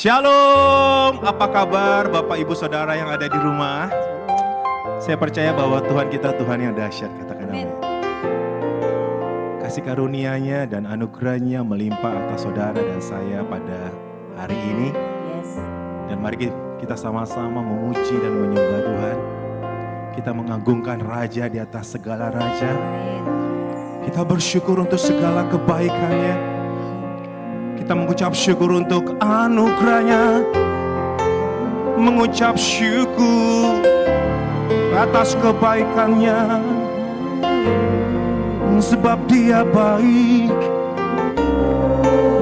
Shalom, apa kabar Bapak Ibu Saudara yang ada di rumah? Saya percaya bahwa Tuhan kita Tuhan yang dahsyat, katakan amin. Kasih karunia-Nya dan anugerah-Nya melimpah atas saudara dan saya pada hari ini. Dan mari kita sama-sama memuji dan menyembah Tuhan. Kita mengagungkan Raja di atas segala Raja. Kita bersyukur untuk segala kebaikan-Nya. Kita mengucap syukur untuk anugerah-Nya. Mengucap syukur atas kebaikan-Nya. Sebab Dia baik.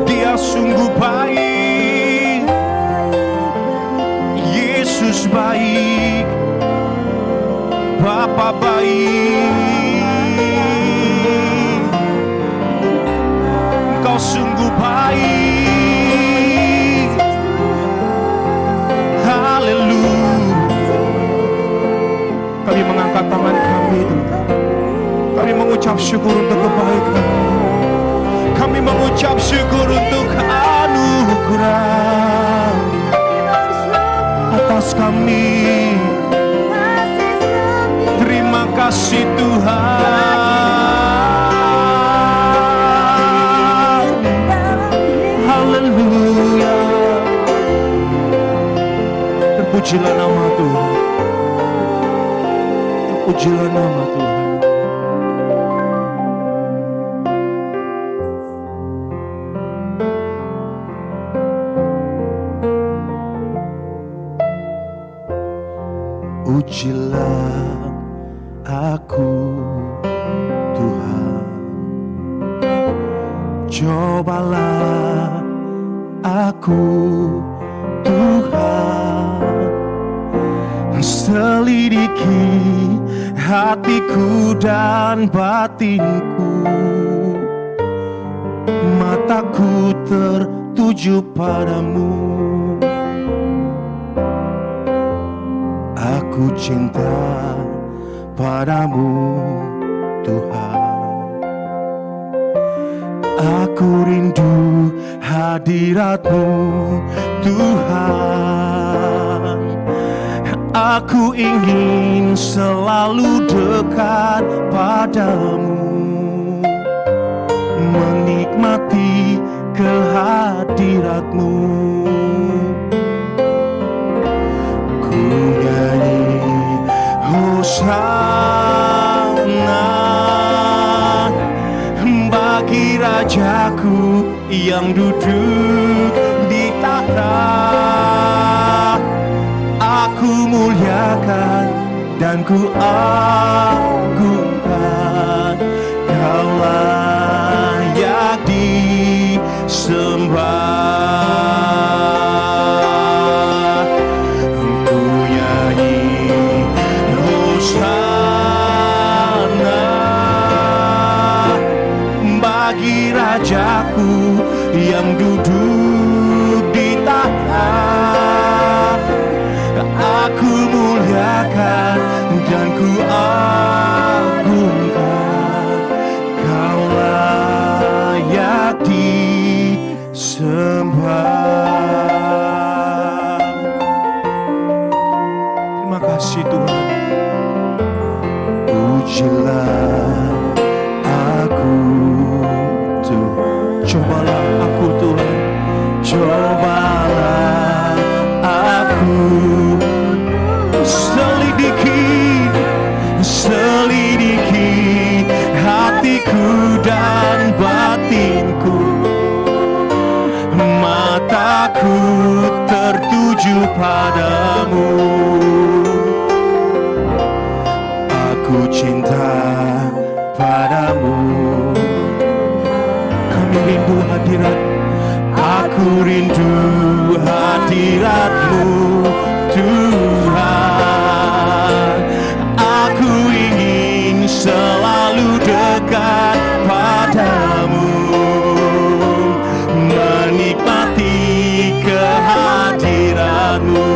Dia sungguh baik. Yesus baik. Bapa baik. Engkau sungguh baik. Haleluya. Kami mengangkat tangan kami. Kami mengucap syukur untuk kebaikan. Kami mengucap syukur untuk anugerah atas kami. Terima kasih Tuhan. Haleluya. Terpujilah nama Tuhan. Terpujilah nama Tuhan. Ujilah aku Tuhan, cobalah aku Tuhan, selidiki hatiku dan batinku, mataku tertuju padamu. Aku cinta padamu Tuhan. Aku rindu hadirat-Mu Tuhan. Aku ingin selalu dekat padamu, menikmati kehadirat-Mu. Hosana bagi Rajaku yang duduk di tahta. Aku muliakan dan ku agungkan. Kau layak disembah. Bagi Rajaku yang duduk di tahta, aku muliakan dan ku agungkan. Kau layak disembah. Terima kasih Tuhan. Pujilah aku Tuhan. Cobalah aku Tuhan. Cobalah aku. Selidiki hatiku dan batinku. Mataku tertuju padamu. Aku cinta padamu. Kami rindu hadirat. Aku rindu hadirat-Mu Tuhan. Aku ingin selalu dekat padamu, menikmati kehadirat-Mu.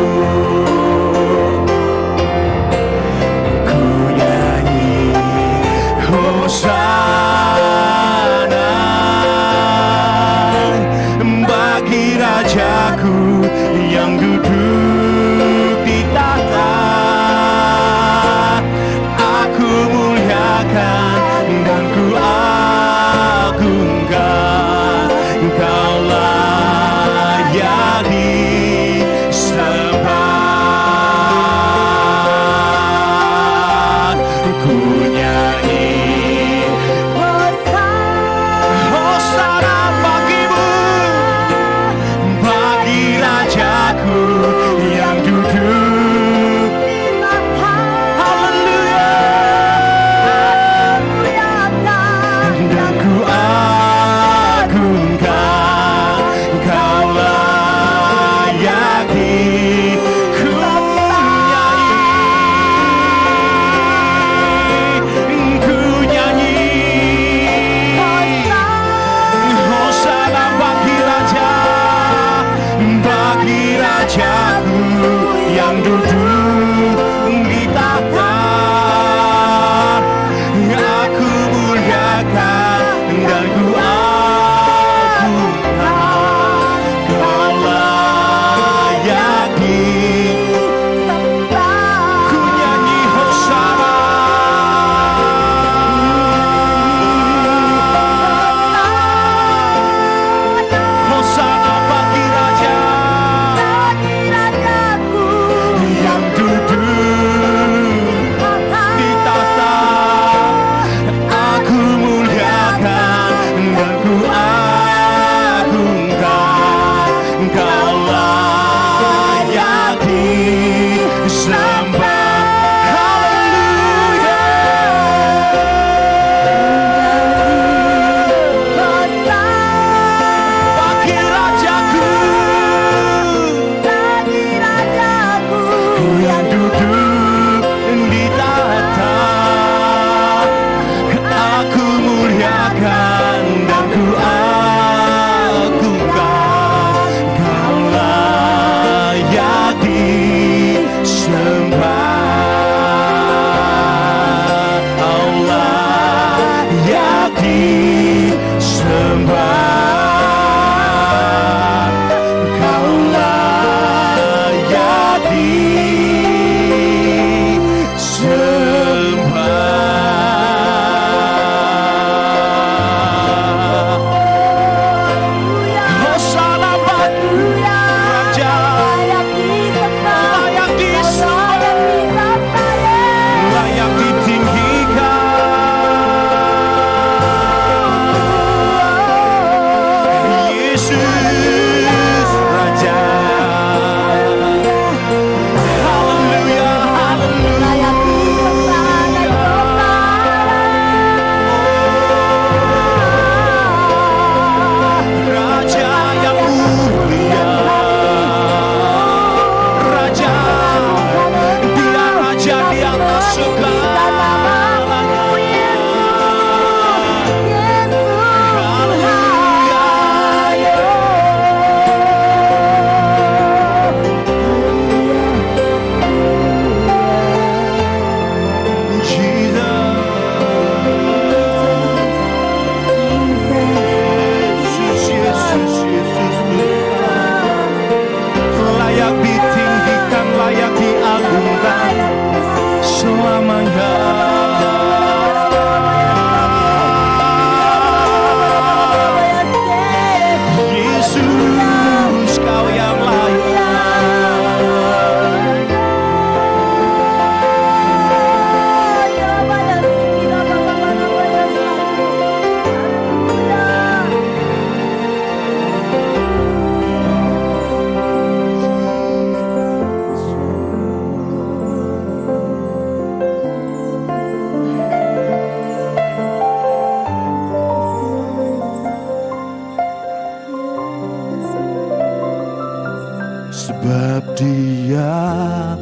Dia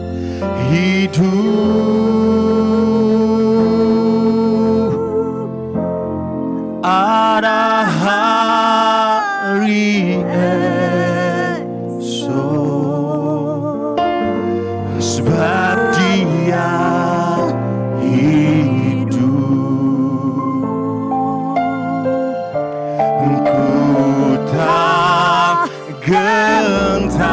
hidup. Ada hari esok, sebab Dia hidup. Ku tak gentar,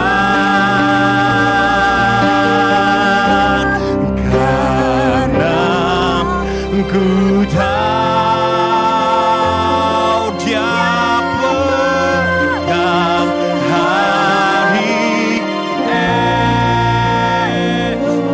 karena ku tahu Dia pegang hari esok.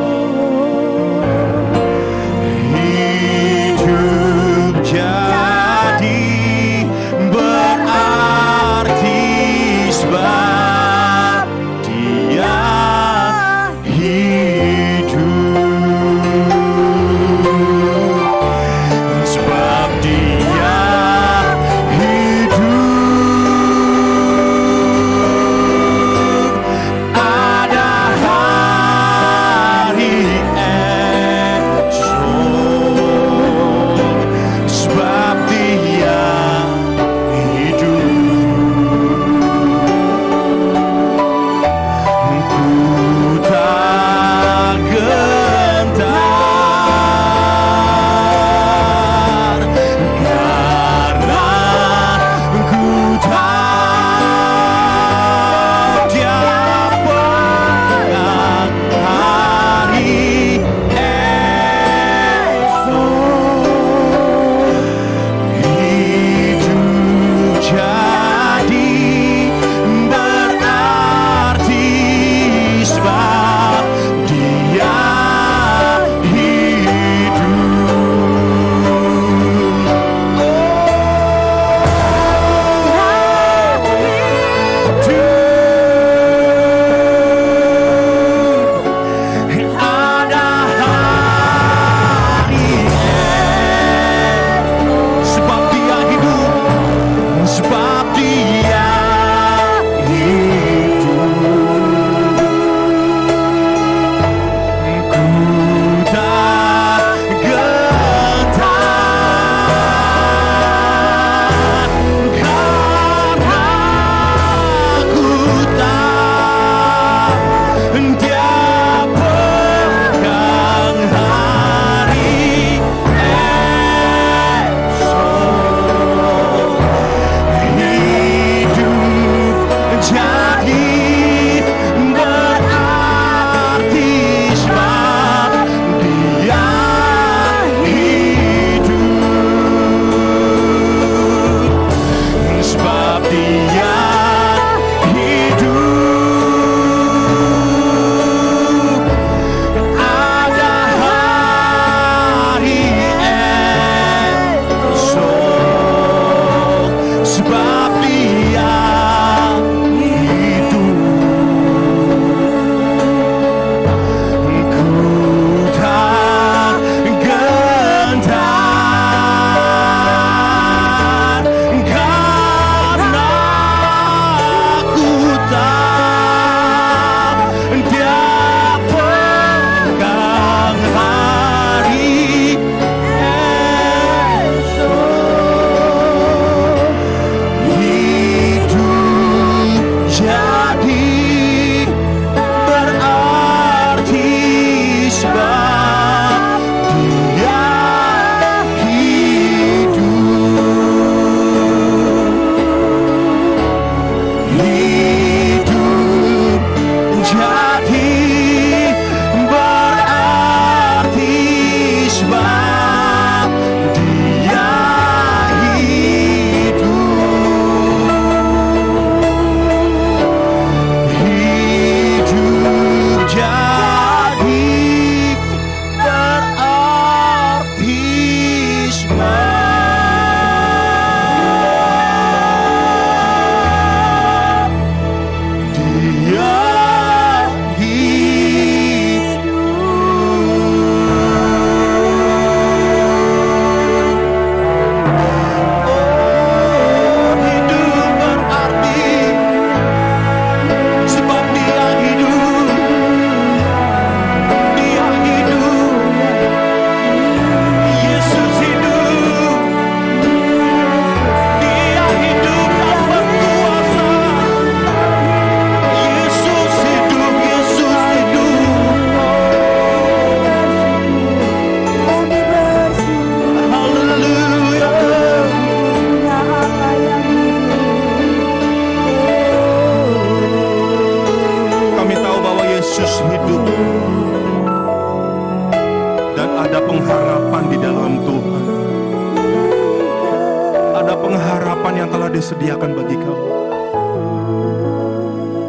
disediakan bagi kami.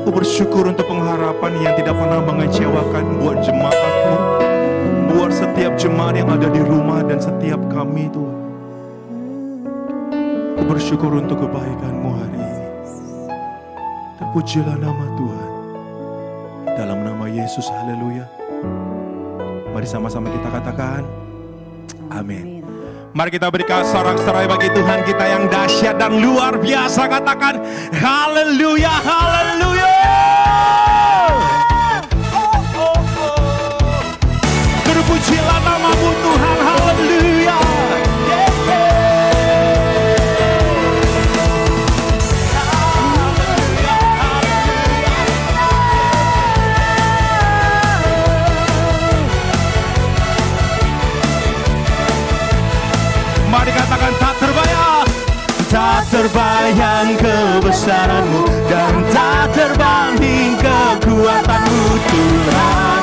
Ku bersyukur untuk pengharapan yang tidak pernah mengecewakan buat jemaat-Mu, buat setiap jemaat yang ada di rumah dan setiap kami Tuhan. Ku bersyukur untuk kebaikan-Mu hari ini. Terpujilah nama Tuhan. Dalam nama Yesus, haleluya. Mari sama-sama kita katakan, amin. Mari kita berikan sorak-sorai bagi Tuhan kita yang dahsyat dan luar biasa. Katakan, haleluya, haleluya. Terpujilah nama-Mu Tuhan, haleluya. Mari katakan, tak terbayang, tak terbayang kebesaran-Mu, dan tak terbanding kekuatan-Mu Tuhan.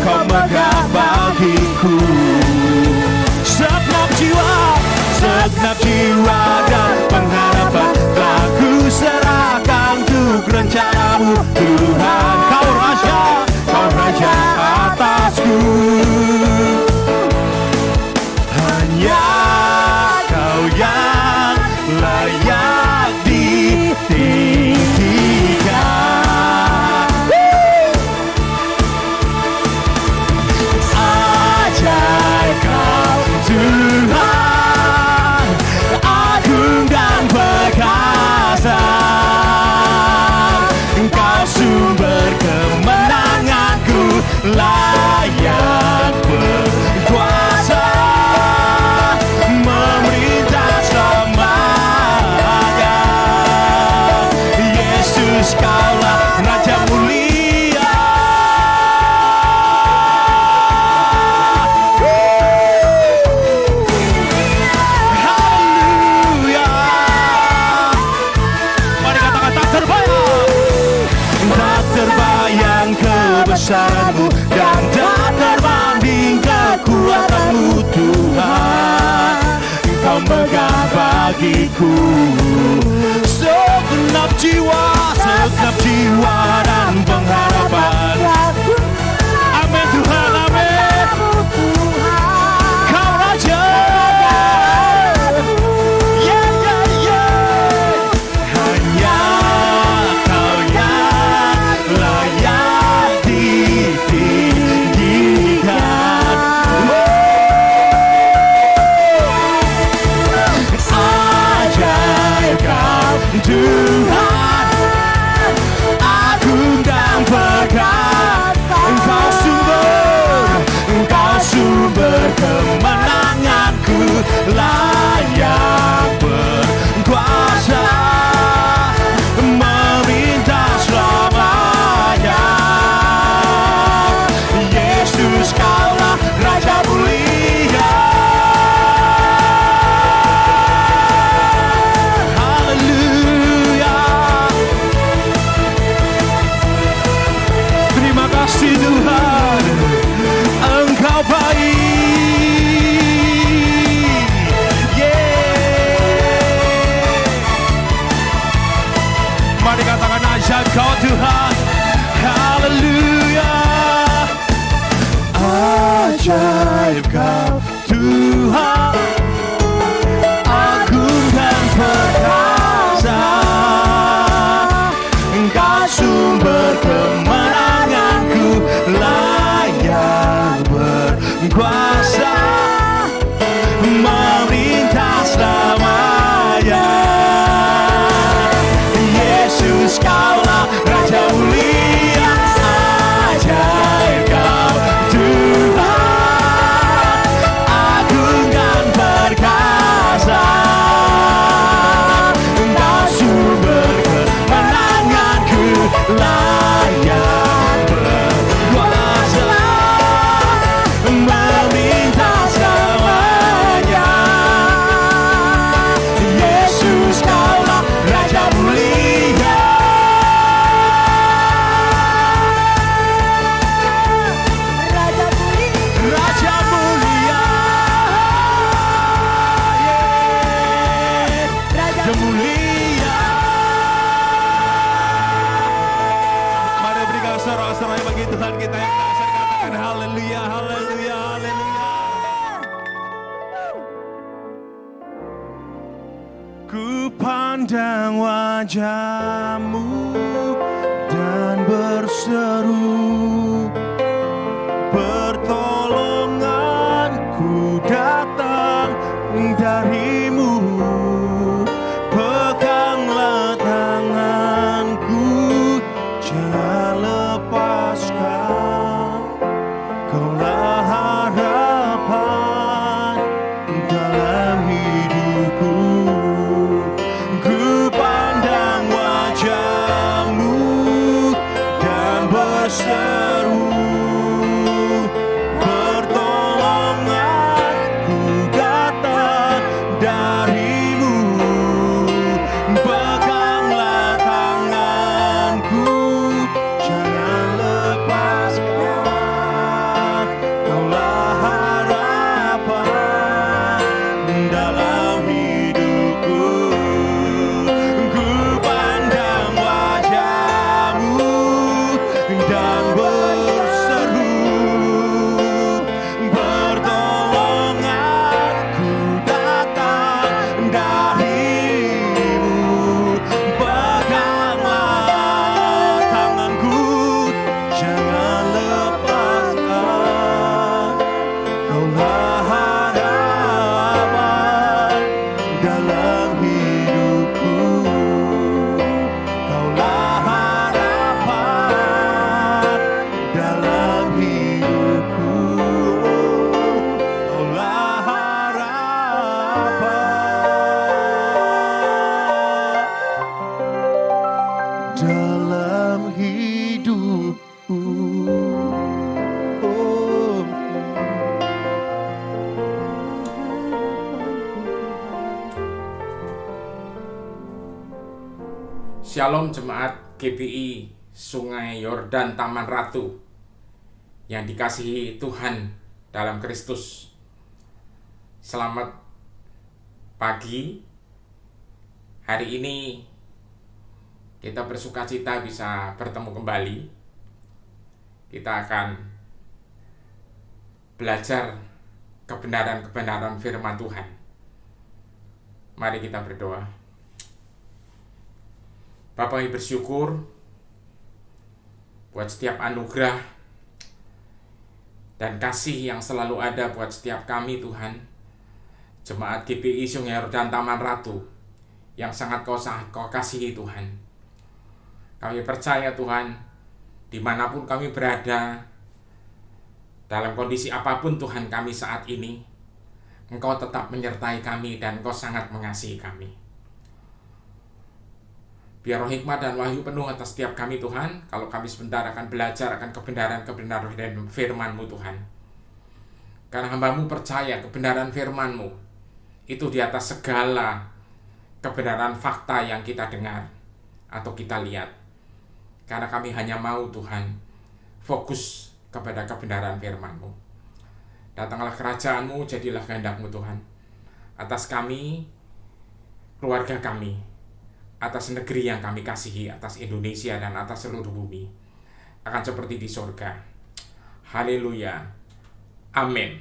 Kau megah bagiku segenap jiwa dan pengharapan, telah ku serahkan untuk rencana-Mu Tuhan. Kau raja atasku. Hanya Kau yang layak ditinggikan. Ajaib Kau Tuhan, agung dan perkasa. Engkau sumber kemenanganku, layak berkuasa, memerintah selamanya. Yesus, Kaulah Raja mulia. Haleluya. Mari katakan, tak terbayang kebesaran-Mu, dan tak terbanding kekuatan-Mu Tuhan. Engkau megah bagiku segenap jiwa dan pengharapan. Amin Tuhan, amin. Kau Raja, yeah, yeah, yeah. Hanya Kau yang layak ditinggikan. Ajaib Kau Tuhan, agung dan perkasa. sorak-sorai bagi Tuhan kita yang dahsyat, katakan haleluya, haleluya, haleluya. Ku pandang wajah-Mu dan berseru, pertolonganku datang dari-Mu. Peganglah tanganku, jangan lepaskan. Kaulah harapan dalam hidupku. Ku pandang wajah-Mu dan berseru, pertolonganku datang dari-Mu. Peganglah tanganku, jangan lepaskan. Kaulah harapan dalam hidupku. Ku pandang wajah-Mu dan berseru, pertolonganku datang dari-Mu. Peganglah tanganku, jangan lepaskan. Kaulah harapan dalam hidupku. Kaulah harapan dalam hidupku. Kaulah harapan dalam hidupku. Oh. Shalom jemaat GBI Sungai Yordan Taman Ratu yang dikasihi Tuhan dalam Kristus. Selamat pagi. Hari ini kita bersukacita bisa bertemu kembali. Kita akan belajar kebenaran-kebenaran firman Tuhan. Mari kita berdoa. Bapa, kami bersyukur buat setiap anugerah dan kasih yang selalu ada buat setiap kami, Tuhan. Jemaat GBI Sungai Yordan Taman Ratu yang sangat Kau kasihi, Tuhan. Kami percaya, Tuhan, dimanapun kami berada, dalam kondisi apapun Tuhan kami saat ini, Engkau tetap menyertai kami dan Engkau sangat mengasihi kami. Biar roh hikmat dan wahyu penuh atas setiap kami, Tuhan. Kalau kami sebentar akan belajar akan kebenaran-kebenaran firman-Mu, Tuhan. Karena hamba-Mu percaya kebenaran firman-Mu itu di atas segala kebenaran fakta yang kita dengar atau kita lihat. Karena kami hanya mau, Tuhan, fokus kepada kebenaran firman-Mu. Datanglah kerajaan-Mu, jadilah kehendak-Mu, Tuhan. Atas kami, keluarga kami, atas negeri yang kami kasihi, atas Indonesia dan atas seluruh bumi, akan seperti di surga. Haleluya. Amin.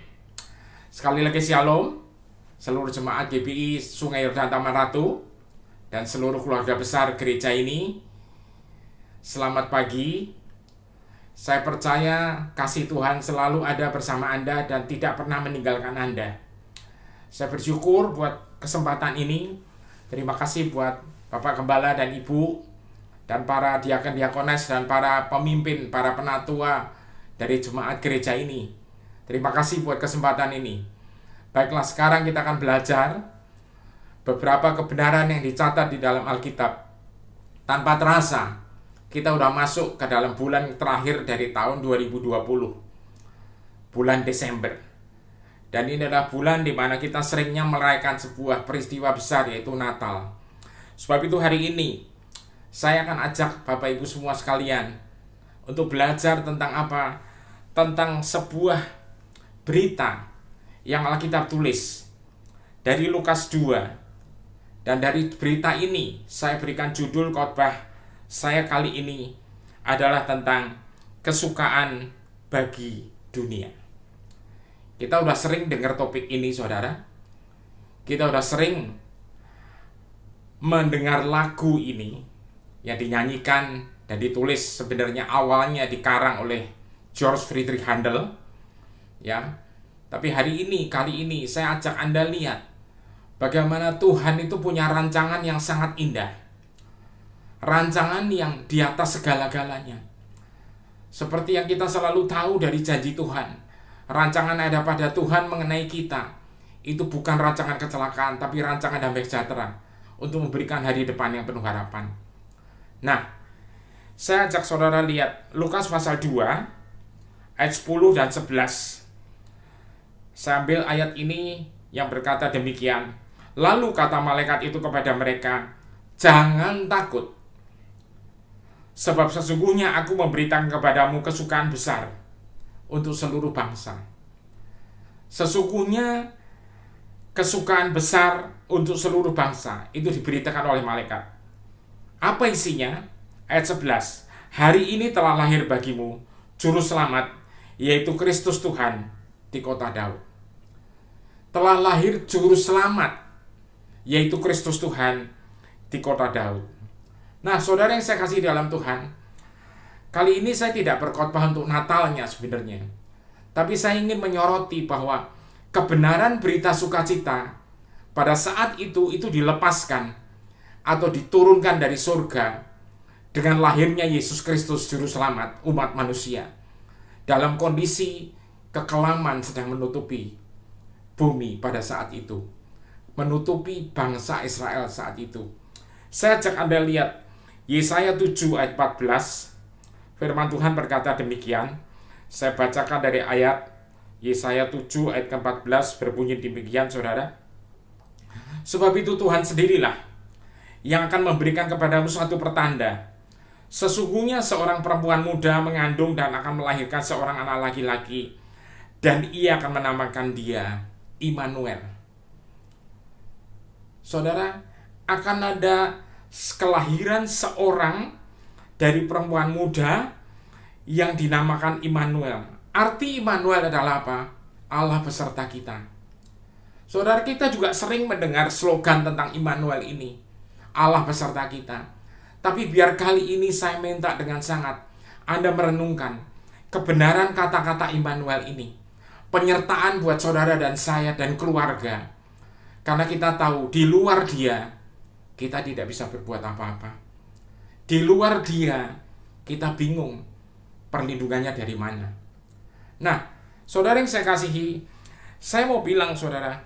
Sekali lagi shalom seluruh jemaat GBI Sungai Yordan Taman Ratu dan seluruh keluarga besar gereja ini. Selamat pagi. Saya percaya kasih Tuhan selalu ada bersama Anda dan tidak pernah meninggalkan Anda. Saya bersyukur buat kesempatan ini. Terima kasih buat Bapak Gembala dan Ibu dan para diakon-diakones dan para pemimpin, para penatua dari jemaat gereja ini. Terima kasih buat kesempatan ini. Baiklah, sekarang kita akan belajar beberapa kebenaran yang dicatat di dalam Alkitab. Tanpa terasa, kita udah masuk ke dalam bulan terakhir dari tahun 2020. Bulan Desember. Dan ini adalah bulan di mana kita seringnya merayakan sebuah peristiwa besar, yaitu Natal. Sebab itu hari ini saya akan ajak Bapak Ibu semua sekalian untuk belajar tentang apa? Tentang sebuah berita yang Alkitab tulis dari Lukas 2. Dan dari berita ini saya berikan judul khotbah saya kali ini adalah tentang kesukaan bagi dunia. Kita udah sering dengar topik ini, saudara. Kita udah sering mendengar lagu ini yang dinyanyikan dan ditulis sebenarnya awalnya dikarang oleh George Friedrich Handel, ya. Tapi kali ini saya ajak Anda lihat bagaimana Tuhan itu punya rancangan yang sangat indah. Rancangan yang di atas segala-galanya. Seperti yang kita selalu tahu dari janji Tuhan. Rancangan ada pada Tuhan mengenai kita itu bukan rancangan kecelakaan, tapi rancangan damai sejahtera untuk memberikan hari depan yang penuh harapan. Nah, saya ajak saudara lihat Lukas pasal 2 ayat 10 dan 11. Saya ambil ayat ini yang berkata demikian. Lalu kata malaikat itu kepada mereka, jangan takut, sebab sesungguhnya aku memberitakan kepadamu kesukaan besar untuk seluruh bangsa. Sesungguhnya kesukaan besar untuk seluruh bangsa itu diberitakan oleh malaikat. Apa isinya? Ayat 11. Hari ini telah lahir bagimu juru selamat, yaitu Kristus Tuhan di kota Daud. Telah lahir juru selamat, yaitu Kristus Tuhan di kota Daud. Nah, saudara yang saya kasih dalam Tuhan, kali ini saya tidak berkhotbah untuk Natalnya sebenarnya. Tapi saya ingin menyoroti bahwa kebenaran berita sukacita pada saat itu dilepaskan atau diturunkan dari surga dengan lahirnya Yesus Kristus juru selamat umat manusia dalam kondisi kekelaman sedang menutupi bumi pada saat itu, menutupi bangsa Israel saat itu. Saya ajak Anda lihat Yesaya 7 ayat 14. Firman Tuhan berkata demikian. Saya bacakan dari ayat Yesaya 7 ayat ke-14, berbunyi demikian, saudara. Sebab itu Tuhan sendirilah yang akan memberikan kepadamu suatu pertanda. Sesungguhnya seorang perempuan muda mengandung dan akan melahirkan seorang anak laki-laki, dan ia akan menamakan dia Immanuel. Saudara, akan ada kelahiran seorang dari perempuan muda yang dinamakan Immanuel. Arti Immanuel adalah apa? Allah beserta kita. Saudara, kita juga sering mendengar slogan tentang Immanuel ini, Allah beserta kita. Tapi biar kali ini saya minta dengan sangat Anda merenungkan kebenaran kata-kata Immanuel ini, penyertaan buat saudara dan saya dan keluarga. Karena kita tahu di luar Dia kita tidak bisa berbuat apa-apa. Di luar Dia kita bingung perlindungannya dari mana. Nah, saudara yang saya kasihi, saya mau bilang saudara,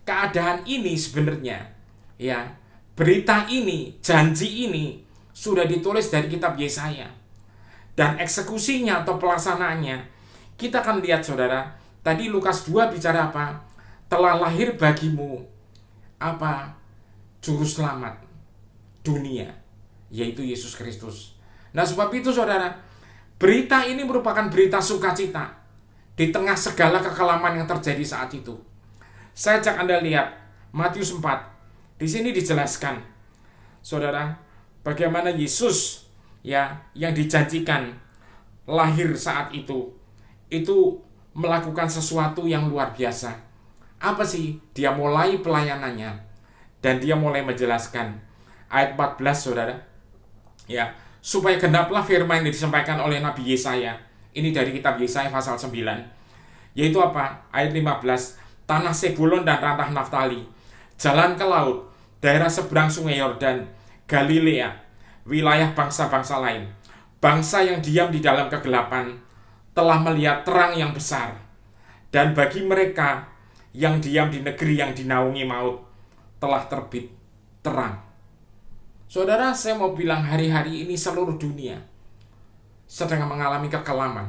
keadaan ini sebenarnya, ya, berita ini, janji ini sudah ditulis dari kitab Yesaya. Dan eksekusinya atau pelaksanaannya, kita akan lihat saudara, tadi Lukas 2 bicara apa? Telah lahir bagimu apa? Juru selamat dunia, yaitu Yesus Kristus. Nah, sebab itu saudara, berita ini merupakan berita sukacita di tengah segala kekelaman yang terjadi saat itu. Saya ajak Anda lihat Matius 4. Di sini dijelaskan, saudara, bagaimana Yesus, ya, yang dijanjikan lahir saat itu melakukan sesuatu yang luar biasa. Apa sih? Dia mulai pelayanannya dan dia mulai menjelaskan. Ayat 14, saudara, ya, supaya genaplah firman yang disampaikan oleh Nabi Yesaya. Ini dari kitab Yesaya pasal 9. Yaitu apa? Ayat 15. Tanah Sebulon dan tanah Naftali, jalan ke laut, daerah seberang sungai Yordan, Galilea, wilayah bangsa-bangsa lain. Bangsa yang diam di dalam kegelapan telah melihat terang yang besar. Dan bagi mereka yang diam di negeri yang dinaungi maut, telah terbit terang. Saudara, saya mau bilang hari-hari ini seluruh dunia sedang mengalami kekelaman.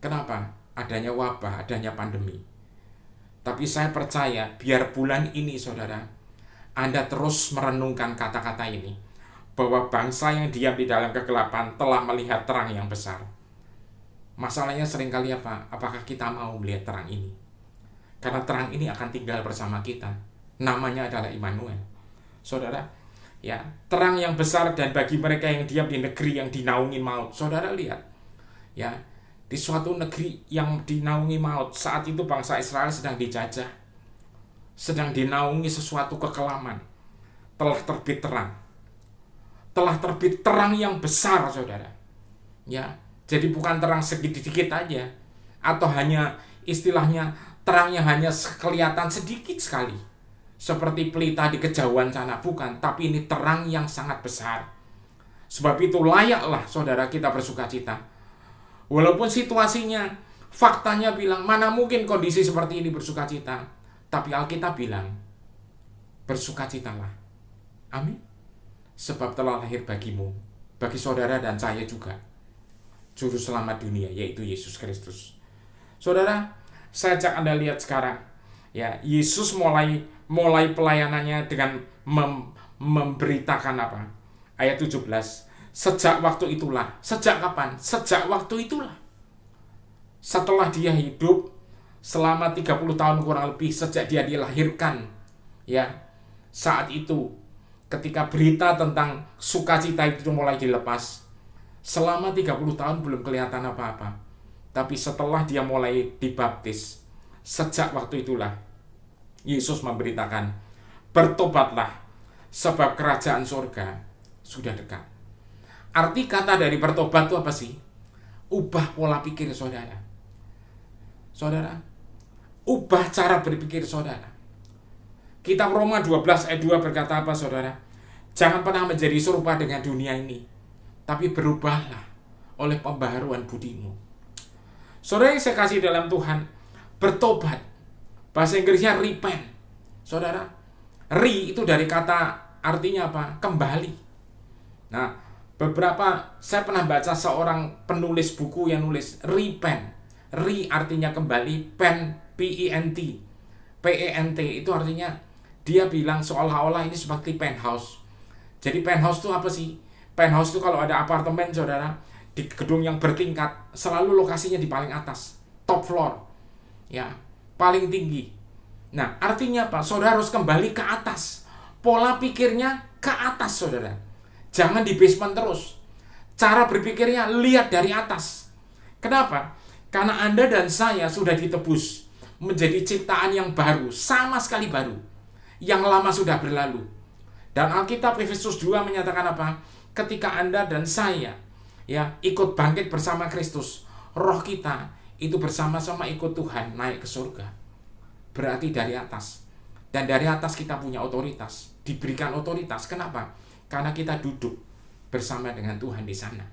Kenapa? Adanya wabah, adanya pandemi. Tapi saya percaya biar bulan ini saudara, Anda terus merenungkan kata-kata ini, bahwa bangsa yang diam di dalam kegelapan telah melihat terang yang besar. Masalahnya seringkali apa? Apakah kita mau melihat terang ini? Karena terang ini akan tinggal bersama kita. Namanya adalah Immanuel. Saudara, ya, terang yang besar dan bagi mereka yang diam di negeri yang dinaungi maut. Saudara lihat, Ya, di suatu negeri yang dinaungi maut. Saat itu bangsa Israel sedang dijajah, sedang dinaungi sesuatu kekelaman. Telah terbit terang. Telah terbit terang yang besar, saudara. Ya, jadi bukan terang sedikit-sedikit aja, atau hanya istilahnya terangnya hanya kelihatan sedikit sekali, seperti pelita di kejauhan sana. Bukan, tapi ini terang yang sangat besar. Sebab itu layaklah saudara kita bersukacita. Walaupun situasinya, faktanya bilang, mana mungkin kondisi seperti ini bersukacita. Tapi Alkitab bilang, bersukacitalah. Amin. Sebab telah lahir bagimu, bagi saudara dan saya juga, Juru Selamat dunia, yaitu Yesus Kristus. Saudara, saya ajak Anda lihat sekarang. Ya, Yesus mulai pelayanannya dengan memberitakan apa? Ayat 17. Sejak waktu itulah. Sejak kapan? Sejak waktu itulah. Setelah dia hidup selama 30 tahun kurang lebih, sejak dia dilahirkan. Ya, saat itu ketika berita tentang sukacita itu mulai dilepas, selama 30 tahun belum kelihatan apa-apa. Tapi setelah dia mulai dibaptis, sejak waktu itulah Yesus memberitakan, bertobatlah, sebab kerajaan surga sudah dekat. Arti kata dari bertobat itu apa sih? Ubah pola pikir saudara. Saudara, ubah cara berpikir saudara. Kitab Roma 12 ayat 2 berkata apa saudara? Jangan pernah menjadi serupa dengan dunia ini, tapi berubahlah oleh pembaharuan budimu. Saudara yang saya kasih dalam Tuhan, bertobat, bahasa Inggrisnya repent. Saudara, re itu dari kata artinya apa? Kembali. Nah, saya pernah baca seorang penulis buku yang nulis repent. Re artinya kembali, pen, P-E-N-T. P-E-N-T itu artinya dia bilang seolah-olah ini seperti penthouse. Jadi penthouse itu apa sih? Penthouse itu kalau ada apartemen saudara, di gedung yang bertingkat, selalu lokasinya di paling atas, top floor. Ya, paling tinggi. Nah, artinya apa? Saudara harus kembali ke atas. Pola pikirnya ke atas saudara. Jangan di basement terus. Cara berpikirnya lihat dari atas. Kenapa? Karena Anda dan saya sudah ditebus menjadi ciptaan yang baru, sama sekali baru. Yang lama sudah berlalu. Dan Alkitab Efesus 2 menyatakan apa? Ketika Anda dan saya ikut bangkit bersama Kristus, roh kita itu bersama-sama ikut Tuhan naik ke surga. Berarti dari atas. Dan dari atas kita punya otoritas. Diberikan otoritas. Kenapa? Karena kita duduk bersama dengan Tuhan di sana.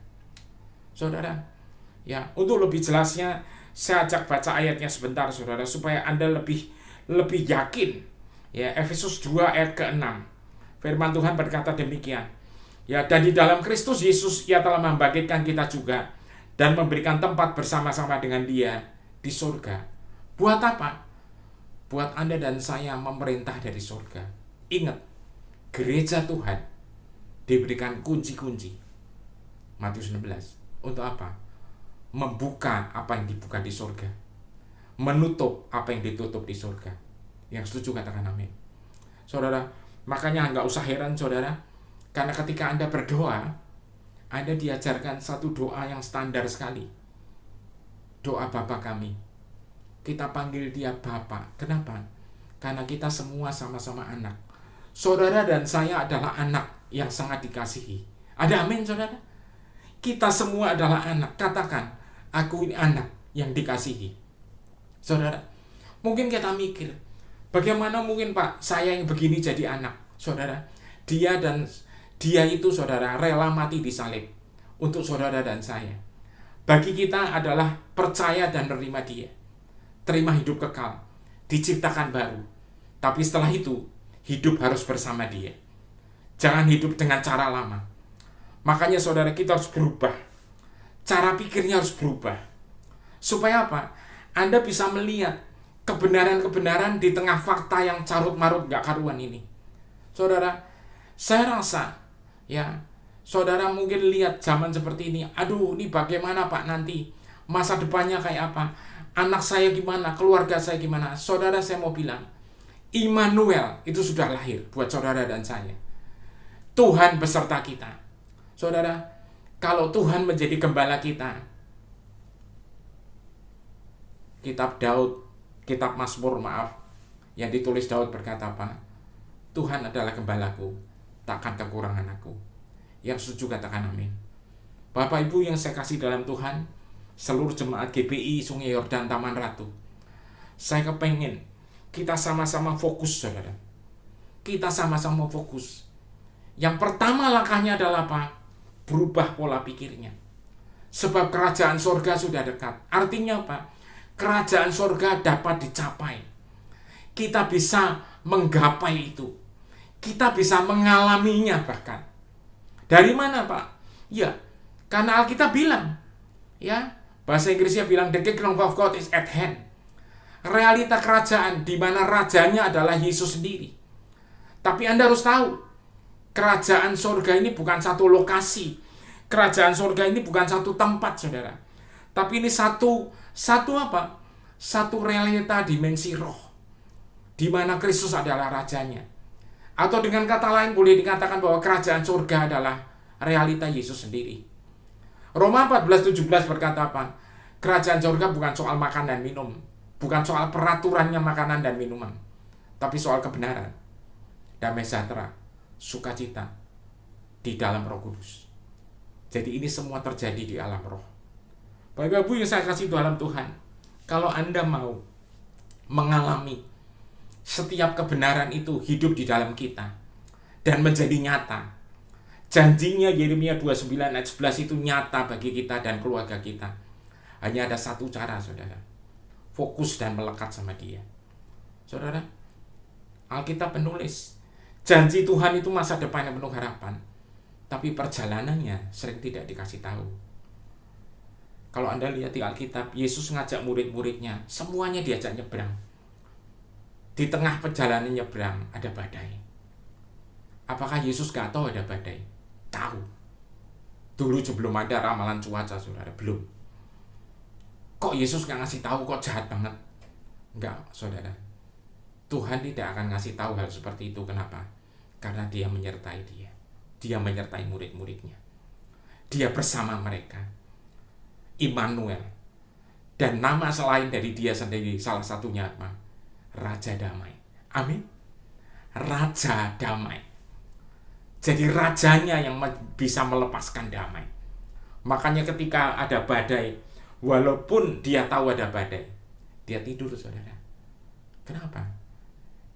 Saudara, ya, untuk lebih jelasnya saya ajak baca ayatnya sebentar saudara, supaya Anda lebih yakin. Ya, Efesus 2 ayat ke-6. Firman Tuhan berkata demikian. Ya, dan di dalam Kristus Yesus ia telah membangkitkan kita juga dan memberikan tempat bersama-sama dengan Dia di surga. Buat apa? Buat Anda dan saya memerintah dari surga. Ingat, gereja Tuhan diberikan kunci-kunci. Matius 16. Untuk apa? Membuka apa yang dibuka di surga. Menutup apa yang ditutup di surga. Yang setuju katakan amin. Saudara, makanya nggak usah heran saudara, karena ketika Anda berdoa, Anda diajarkan satu doa yang standar sekali. Doa Bapa kami. Kita panggil Dia Bapa. Kenapa? Karena kita semua sama-sama anak. Saudara dan saya adalah anak yang sangat dikasihi. Ada amin saudara? Kita semua adalah anak. Katakan, aku ini anak yang dikasihi. Saudara, mungkin kita mikir, bagaimana mungkin Pak, saya yang begini jadi anak? Saudara, dia itu saudara rela mati di salib untuk saudara dan saya. Bagi kita adalah percaya dan menerima Dia. Terima hidup kekal, diciptakan baru. Tapi setelah itu, hidup harus bersama Dia. Jangan hidup dengan cara lama. Makanya saudara, kita harus berubah. Cara pikirnya harus berubah. Supaya apa? Anda bisa melihat kebenaran-kebenaran di tengah fakta yang carut-marut gak karuan ini. Saudara, saya rasa saudara mungkin lihat zaman seperti ini. Aduh, ini bagaimana Pak nanti? Masa depannya kayak apa? Anak saya gimana? Keluarga saya gimana? Saudara, saya mau bilang, Immanuel itu sudah lahir buat saudara dan saya. Tuhan beserta kita. Saudara, kalau Tuhan menjadi gembala kita, Kitab Daud, kitab Mazmur yang ditulis Daud berkata apa? Tuhan adalah gembalaku, takkan kekurangan aku. Yang setuju katakan amin. Bapak Ibu yang saya kasih dalam Tuhan, seluruh jemaat GBI Sungai Yordan Taman Ratu, saya kepengen kita sama-sama fokus, saudara. Kita sama-sama fokus. Yang pertama langkahnya adalah apa? Berubah pola pikirnya. Sebab kerajaan surga sudah dekat. Artinya apa? Kerajaan surga dapat dicapai. Kita bisa menggapai itu. Kita bisa mengalaminya bahkan. Dari mana, Pak? Ya, karena Alkitab bilang, ya, bahasa Inggrisnya bilang the kingdom of God is at hand. Realita kerajaan di mana rajanya adalah Yesus sendiri. Tapi Anda harus tahu, kerajaan surga ini bukan satu lokasi. Kerajaan surga ini bukan satu tempat, saudara. Tapi ini satu apa? Satu realita dimensi roh, di mana Kristus adalah rajanya. Atau dengan kata lain boleh dikatakan bahwa kerajaan surga adalah realita Yesus sendiri. Roma 14:17 berkata apa? Kerajaan surga bukan soal makan dan minum, bukan soal peraturannya makanan dan minuman, tapi soal kebenaran, damai sejahtera, sukacita di dalam Roh Kudus. Jadi ini semua terjadi di alam roh. Bapak Ibu yang saya kasih dalam Tuhan, kalau Anda mau mengalami setiap kebenaran itu hidup di dalam kita dan menjadi nyata, janjinya Yeremia 29 ayat 11 itu nyata bagi kita dan keluarga kita, hanya ada satu cara, saudara. Fokus dan melekat sama Dia. Saudara, Alkitab menulis janji Tuhan itu masa depan yang penuh harapan, tapi perjalanannya sering tidak dikasih tahu. Kalau Anda lihat di Alkitab, Yesus ngajak murid-muridnya, semuanya diajak nyebrang. Di tengah perjalanan nyebrang ada badai. Apakah Yesus gak tahu ada badai? Tahu. Dulu sebelum ada ramalan cuaca, saudara, belum. Kok Yesus gak ngasih tahu, kok jahat banget? Enggak, saudara. Tuhan tidak akan ngasih tahu hal seperti itu. Kenapa? Karena Dia menyertai dia. Dia menyertai murid-muridnya. Dia bersama mereka. Immanuel. Dan nama selain dari Dia sendiri, salah satunya apa? Raja Damai. Amin. Raja Damai. Jadi rajanya yang bisa melepaskan damai. Makanya ketika ada badai, walaupun dia tahu ada badai, dia tidur, saudara. Kenapa?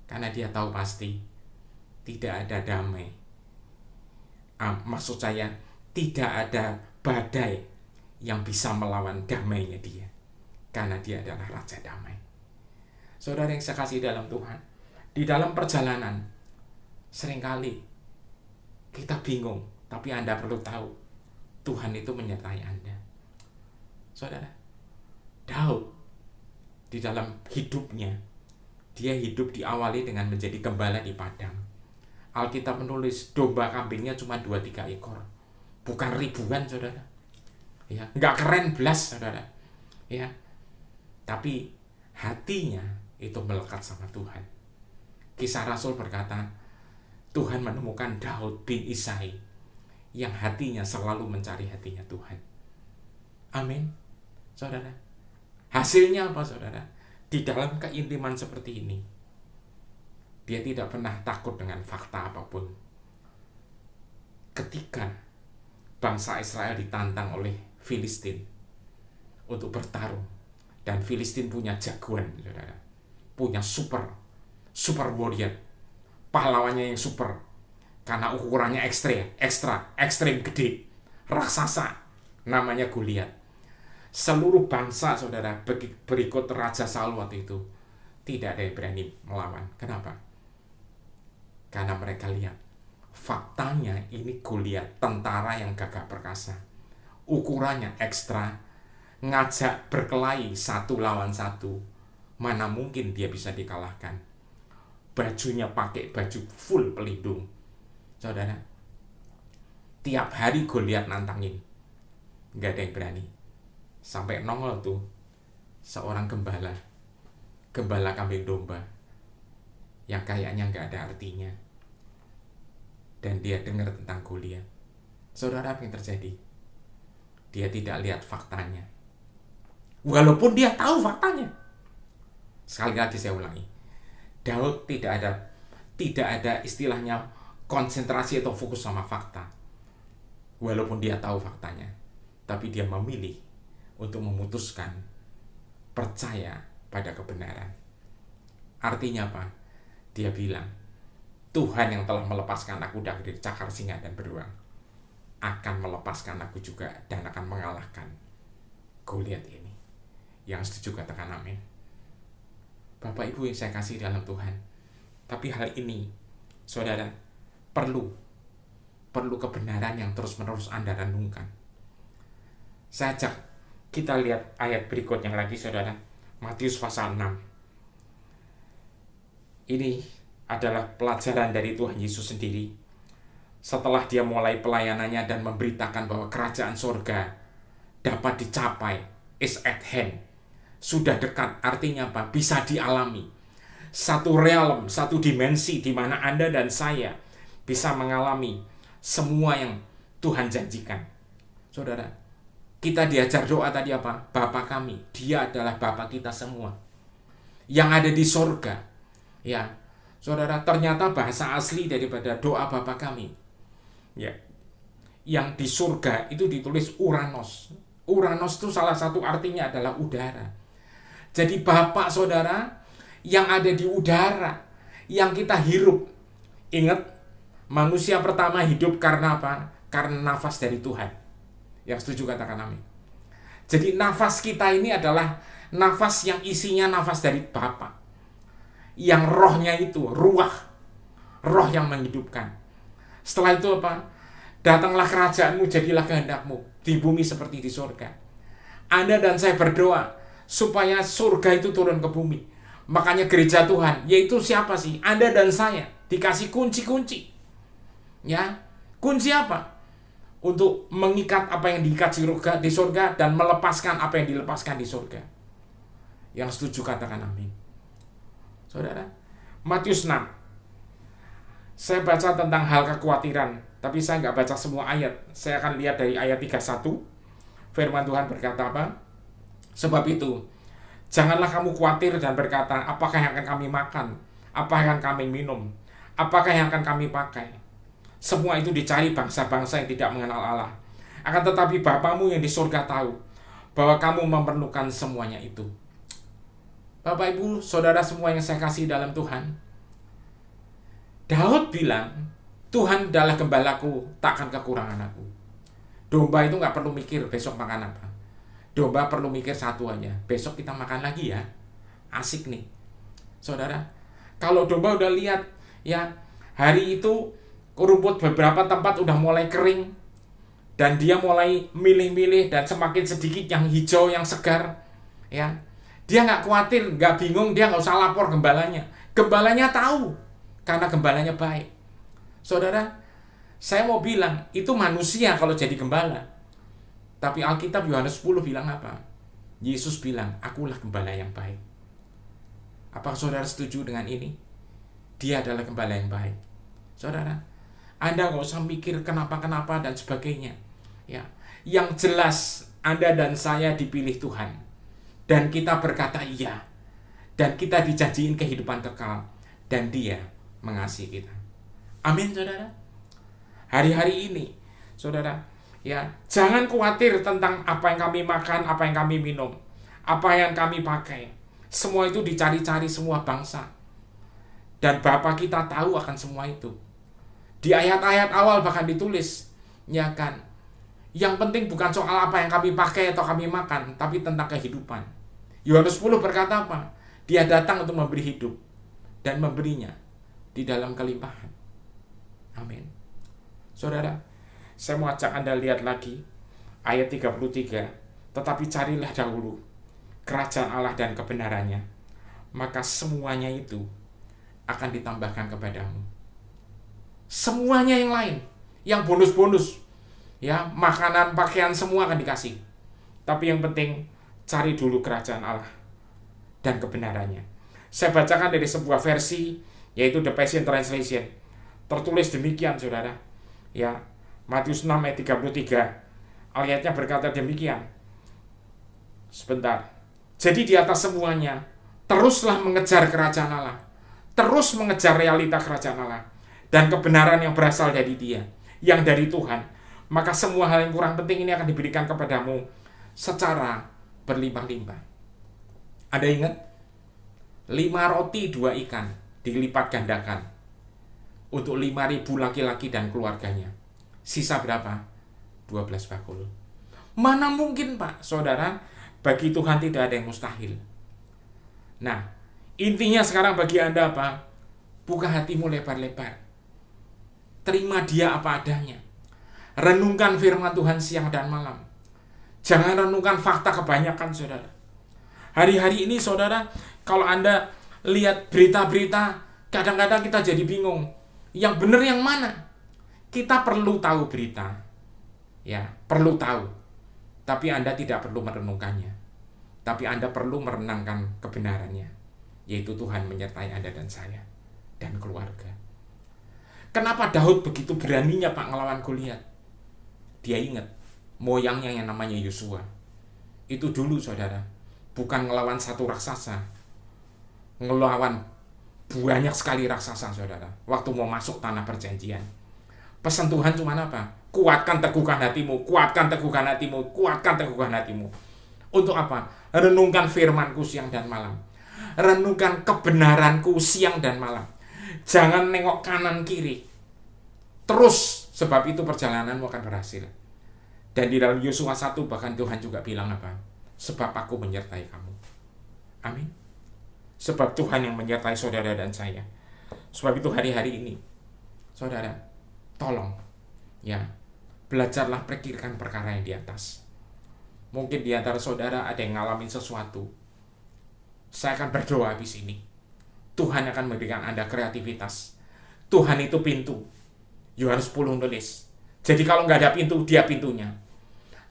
Karena dia tahu pasti tidak ada damai. Maksud saya, tidak ada badai yang bisa melawan damainya Dia. Karena Dia adalah Raja Damai. Saudara yang saya kasih dalam Tuhan, di dalam perjalanan seringkali kita bingung, tapi Anda perlu tahu Tuhan itu menyertai Anda. Saudara, Daud di dalam hidupnya, dia hidup diawali dengan menjadi gembala di padang. Alkitab menulis domba kambingnya cuma 2-3 ekor, bukan ribuan, saudara. Ya, nggak keren belas, saudara. Ya, tapi hatinya itu melekat sama Tuhan. Kisah Rasul berkata, Tuhan menemukan Daud bin Isai yang hatinya selalu mencari hatinya Tuhan. Amin, saudara. Hasilnya apa, saudara? Di dalam keintiman seperti ini, dia tidak pernah takut dengan fakta apapun. Ketika bangsa Israel ditantang oleh Filistin untuk bertarung, dan Filistin punya jagoan, saudara, punya super warrior, pahlawannya yang super, karena ukurannya ekstrim gede, raksasa, namanya Goliat. Seluruh bangsa, saudara, berikut Raja Saul waktu itu, tidak ada yang berani melawan. Kenapa? Karena mereka lihat faktanya ini Goliat, tentara yang gagah perkasa, ukurannya ekstra, ngajak berkelahi 1 lawan 1, mana mungkin dia bisa dikalahkan. Bajunya pakai baju full pelindung, saudara. Tiap hari Goliat nantangin, nggak ada yang berani. Sampai nongol tuh seorang gembala kambing domba yang kayaknya nggak ada artinya, dan dia dengar tentang Goliat. Saudara, apa yang terjadi? Dia tidak lihat faktanya. Walaupun dia tahu faktanya. Sekali lagi saya ulangi. Daud tidak ada istilahnya konsentrasi atau fokus sama fakta. Walaupun dia tahu faktanya, tapi dia memilih untuk memutuskan percaya pada kebenaran. Artinya apa? Dia bilang, Tuhan yang telah melepaskan aku dari cakar singa dan beruang akan melepaskan aku juga dan akan mengalahkan Goliat ini. Yang setuju katakan amin. Bapak Ibu yang saya kasih dalam Tuhan, tapi hal ini, saudara, perlu kebenaran yang terus-menerus Anda renungkan. Saya ajak kita lihat ayat berikutnya lagi, saudara. Matius pasal 6. Ini adalah pelajaran dari Tuhan Yesus sendiri. Setelah dia mulai pelayanannya dan memberitakan bahwa kerajaan surga dapat dicapai, is at hand, sudah dekat, artinya apa? Bisa dialami. Satu realm, satu dimensi di mana Anda dan saya bisa mengalami semua yang Tuhan janjikan. Saudara, kita diajar doa tadi apa? Bapa kami, dia adalah Bapa kita semua yang ada di surga. Ya, saudara, ternyata bahasa asli daripada doa Bapa kami, ya, yang di surga itu ditulis Uranos. Uranos itu salah satu artinya adalah udara. Jadi Bapak saudara yang ada di udara, yang kita hirup. Ingat, manusia pertama hidup karena apa? Karena nafas dari Tuhan. Yang setuju katakan amin. Jadi nafas kita ini adalah nafas yang isinya nafas dari Bapa. Yang rohnya itu, roh yang menghidupkan. Setelah itu apa? Datanglah kerajaanmu, jadilah kehendakmu di bumi seperti di surga. Anda dan saya berdoa supaya surga itu turun ke bumi. Makanya gereja Tuhan, yaitu siapa sih? Anda dan saya dikasih kunci-kunci. Ya, kunci apa? Untuk mengikat apa yang diikat di surga dan melepaskan apa yang dilepaskan di surga. Yang setuju katakan amin. Saudara, Matius 6. Saya baca tentang hal kekhawatiran, tapi saya nggak baca semua ayat. Saya akan lihat dari ayat 31. Firman Tuhan berkata apa? Sebab itu, janganlah kamu khawatir dan berkata, apakah yang akan kami makan? Apa yang akan kami minum? Apakah yang akan kami pakai? Semua itu dicari bangsa-bangsa yang tidak mengenal Allah. Akan tetapi Bapamu yang di surga tahu bahwa kamu memerlukan semuanya itu. Bapak Ibu, saudara semua yang saya kasih dalam Tuhan, Daud bilang, Tuhan adalah gembalaku, takkan kekurangan aku. Domba itu nggak perlu mikir besok makan apa. Domba perlu mikir satu aja, besok kita makan lagi ya. Asik nih. Saudara, kalau domba udah lihat, ya, hari itu rumput beberapa tempat udah mulai kering, dan dia mulai milih-milih, dan semakin sedikit yang hijau, yang segar, ya, dia nggak khawatir, nggak bingung, dia nggak usah lapor gembalanya. Gembalanya tahu, karena gembalanya baik. Saudara, saya mau bilang, itu manusia kalau jadi gembala. Tapi Alkitab Yohanes 10 bilang apa? Yesus bilang, akulah gembala yang baik. Apakah saudara setuju dengan ini? Dia adalah gembala yang baik. Saudara, Anda nggak usah mikir kenapa-kenapa dan sebagainya. Ya, yang jelas Anda dan saya dipilih Tuhan. Dan kita berkata iya. Dan kita dijanjiin kehidupan kekal. Dan dia mengasihi kita. Amin, saudara. Hari-hari ini, saudara, ya, jangan khawatir tentang apa yang kami makan, apa yang kami minum, apa yang kami pakai. Semua itu dicari-cari semua bangsa. Dan Bapa kita tahu akan semua itu. Di ayat-ayat awal bahkan ditulis, ya kan, yang penting bukan soal apa yang kami pakai atau kami makan, tapi tentang kehidupan. Yohanes 10 berkata apa? Dia datang untuk memberi hidup dan memberinya di dalam kelimpahan. Amin. Saudara, saya mau ajak Anda lihat lagi ayat 33. Tetapi carilah dahulu kerajaan Allah dan kebenarannya, maka semuanya itu akan ditambahkan kepadamu. Semuanya yang lain, yang bonus-bonus, ya, makanan, pakaian, semua akan dikasih. Tapi yang penting, cari dulu kerajaan Allah dan kebenarannya. Saya bacakan dari sebuah versi, yaitu The Passion Translation. Tertulis demikian, saudara. Ya, Matius 6 ayat 33. Ayatnya berkata demikian. Sebentar. Jadi di atas semuanya, teruslah mengejar kerajaan Allah. Terus mengejar realita kerajaan Allah. Dan kebenaran yang berasal dari Dia, yang dari Tuhan. Maka semua hal yang kurang penting ini akan diberikan kepadamu secara berlimpah-limpah. Ada ingat? 5 roti 2 ikan dilipat gandakan untuk 5.000 laki-laki dan keluarganya. Sisa berapa? 12 bakul. Mana mungkin, Pak, saudara, bagi Tuhan tidak ada yang mustahil. Nah, intinya sekarang bagi Anda apa? Buka hatimu lebar-lebar. Terima Dia apa adanya. Renungkan firman Tuhan siang dan malam. Jangan renungkan fakta kebanyakan, saudara. Hari-hari ini, saudara, kalau Anda lihat berita-berita, kadang-kadang kita jadi bingung. Yang benar yang mana? Kita perlu tahu berita. Ya, perlu tahu. Tapi Anda tidak perlu merenungkannya. Tapi Anda perlu merenangkan kebenarannya. Yaitu Tuhan menyertai Anda dan saya. Dan keluarga. Kenapa Daud begitu beraninya, Pak, ngelawan Goliat? Dia ingat moyangnya yang namanya Yosua. Itu dulu, saudara. Bukan ngelawan satu raksasa. Ngelawan banyak sekali raksasa, saudara. Waktu mau masuk tanah perjanjian. Pesan Tuhan cuma apa? Kuatkan teguhkan hatimu, kuatkan teguhkan hatimu, kuatkan teguhkan hatimu. Untuk apa? Renungkan firman-Ku siang dan malam. Renungkan kebenaran-Ku siang dan malam. Jangan nengok kanan kiri. Terus, sebab itu perjalananmu akan berhasil. Dan di dalam Yosua 1 bahkan Tuhan juga bilang apa? Sebab Aku menyertai kamu. Amin. Sebab Tuhan yang menyertai saudara dan saya. Sebab itu hari-hari ini, saudara, tolong, ya, belajarlah pikirkan perkara yang di atas. Mungkin di antara saudara ada yang ngalamin sesuatu. Saya akan berdoa habis ini. Tuhan akan memberikan Anda kreativitas. Tuhan itu pintu. Yohanes 10 nulis. Jadi kalau nggak ada pintu, Dia pintunya.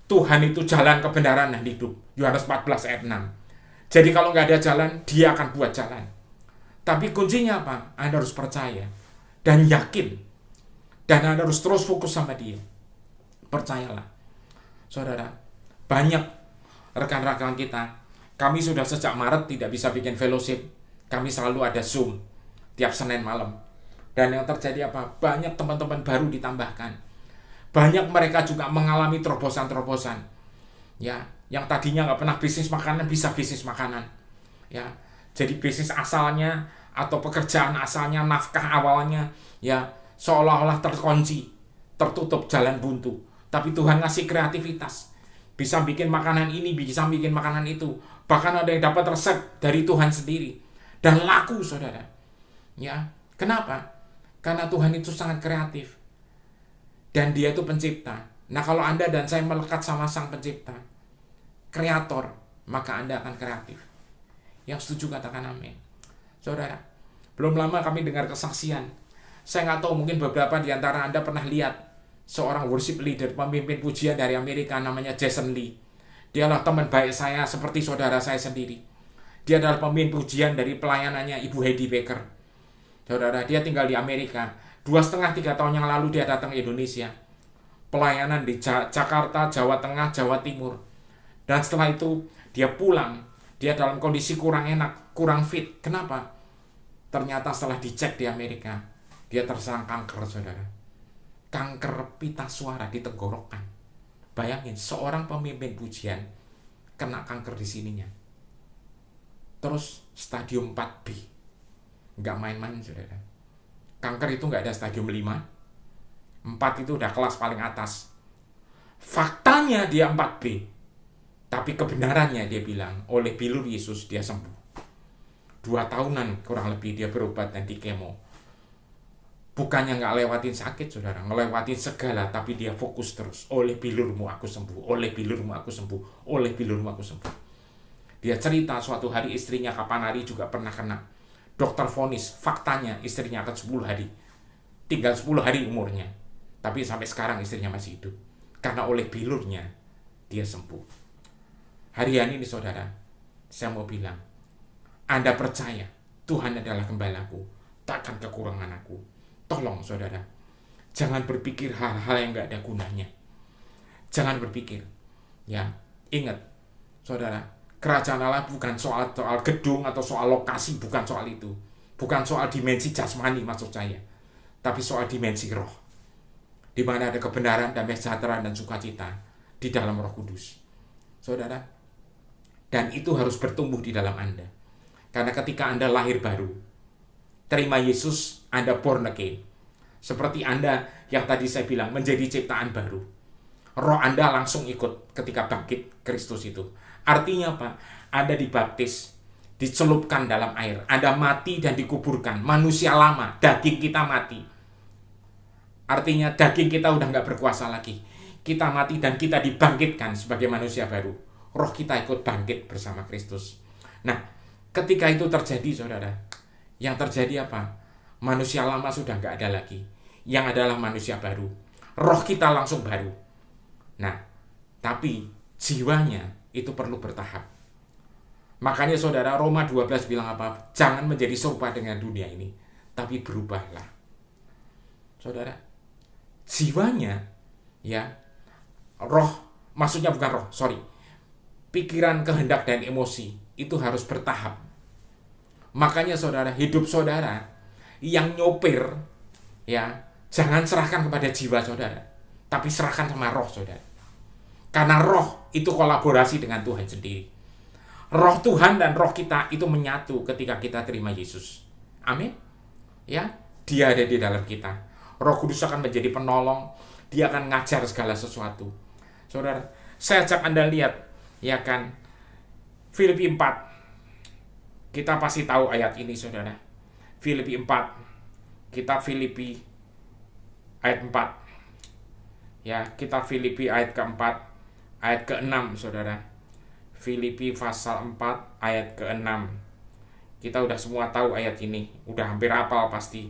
Tuhan itu jalan kebenaran dan hidup. Yohanes 14 ayat 6. Jadi kalau nggak ada jalan, Dia akan buat jalan. Tapi kuncinya apa? Anda harus percaya dan yakin. Dan Anda harus terus fokus sama Dia. Percayalah. Saudara, banyak rekan-rekan kita, kami sudah sejak Maret tidak bisa bikin fellowship. Kami selalu ada Zoom tiap Senin malam. Dan yang terjadi apa? Banyak teman-teman baru ditambahkan. Banyak mereka juga mengalami terobosan-terobosan. Ya, yang tadinya nggak pernah bisnis makanan bisa bisnis makanan. Ya, jadi bisnis asalnya atau pekerjaan asalnya, nafkah awalnya, ya seolah-olah terkunci, tertutup, jalan buntu. Tapi Tuhan ngasih kreativitas. Bisa bikin makanan ini, bisa bikin makanan itu. Bahkan ada yang dapat resep dari Tuhan sendiri. Dan laku, saudara. Ya, kenapa? Karena Tuhan itu sangat kreatif. Dan Dia itu pencipta. Nah, kalau Anda dan saya melekat sama Sang Pencipta, Kreator, maka Anda akan kreatif. Yang setuju katakan amin. Saudara, belum lama kami dengar kesaksian. Saya nggak tahu, mungkin beberapa di antara Anda pernah lihat seorang worship leader, pemimpin pujian dari Amerika, namanya Jason Lee. Dia adalah teman baik saya seperti saudara saya sendiri. Dia adalah pemimpin pujian dari pelayanannya Ibu Heidi Baker. Saudara, dia tinggal di Amerika. 2,5-3 tahun yang lalu dia datang ke Indonesia. Pelayanan di Jakarta, Jawa Tengah, Jawa Timur. Dan setelah itu dia pulang. Dia dalam kondisi kurang enak, kurang fit. Kenapa? Ternyata setelah dicek di Amerika, dia terserang kanker, saudara. Kanker pita suara di tenggorokan. Bayangin, seorang pemimpin pujian kena kanker di sininya. Terus stadium 4B. Nggak main-main, saudara. Kanker itu nggak ada stadium 5. 4 itu udah kelas paling atas. Faktanya dia 4B. Tapi kebenarannya dia bilang, oleh bilur Yesus dia sembuh. 2 tahunan kurang lebih dia berobat dan di kemo. Bukannya nggak lewatin sakit, saudara. Ngelewatin segala, tapi dia fokus terus. Oleh bilurmu aku sembuh. Oleh bilurmu aku sembuh. Oleh bilurmu aku sembuh. Dia cerita suatu hari istrinya kapan hari juga pernah kena. Dokter vonis, faktanya istrinya akan 10 hari. Tinggal 10 hari umurnya. Tapi sampai sekarang istrinya masih hidup. Karena oleh bilurnya, dia sembuh. Hari-hari ini, saudara, saya mau bilang, Anda percaya Tuhan adalah gembalaku, takkan kekurangan aku. Tolong, saudara, jangan berpikir hal-hal yang gak ada gunanya. Jangan berpikir. Ya, ingat, saudara, Kerajaan Allah bukan soal gedung atau soal lokasi, bukan soal itu. Bukan soal dimensi jasmani maksud saya, tapi soal dimensi roh, di mana ada kebenaran, damai sejahtera, dan sukacita di dalam Roh Kudus. Saudara, dan itu harus bertumbuh di dalam Anda. Karena ketika Anda lahir baru, terima Yesus, Anda born again. Seperti Anda yang tadi saya bilang, menjadi ciptaan baru. Roh Anda langsung ikut ketika bangkit Kristus itu. Artinya apa? Anda dibaptis, dicelupkan dalam air. Anda mati dan dikuburkan. Manusia lama, daging kita mati. Artinya daging kita udah nggak berkuasa lagi. Kita mati dan kita dibangkitkan sebagai manusia baru. Roh kita ikut bangkit bersama Kristus. Nah, ketika itu terjadi, saudara, yang terjadi apa? Manusia lama sudah nggak ada lagi. Yang adalah manusia baru. Roh kita langsung baru. Nah, tapi jiwanya itu perlu bertahap. Makanya saudara, Roma 12 bilang apa? Jangan menjadi serupa dengan dunia ini, tapi berubahlah. Saudara, jiwanya, ya, roh, maksudnya bukan roh, pikiran, kehendak, dan emosi itu harus bertahap. Makanya saudara, hidup saudara yang nyopir, ya, jangan serahkan kepada jiwa saudara, tapi serahkan sama roh saudara. Karena roh itu kolaborasi dengan Tuhan sendiri. Roh Tuhan dan roh kita itu menyatu ketika kita terima Yesus. Amin. Ya, Dia ada di dalam kita. Roh Kudus akan menjadi penolong. Dia akan ngajar segala sesuatu. Saudara, saya ajak Anda lihat, ya kan, Filipi 4. Kita pasti tahu ayat ini, saudara. Filipi 4. Kita Filipi ayat 4. Ya, kita Filipi ayat keempat. Ayat ke-6, saudara. Filipi pasal 4 ayat ke-6. Kita udah semua tahu ayat ini, udah hampir hafal pasti.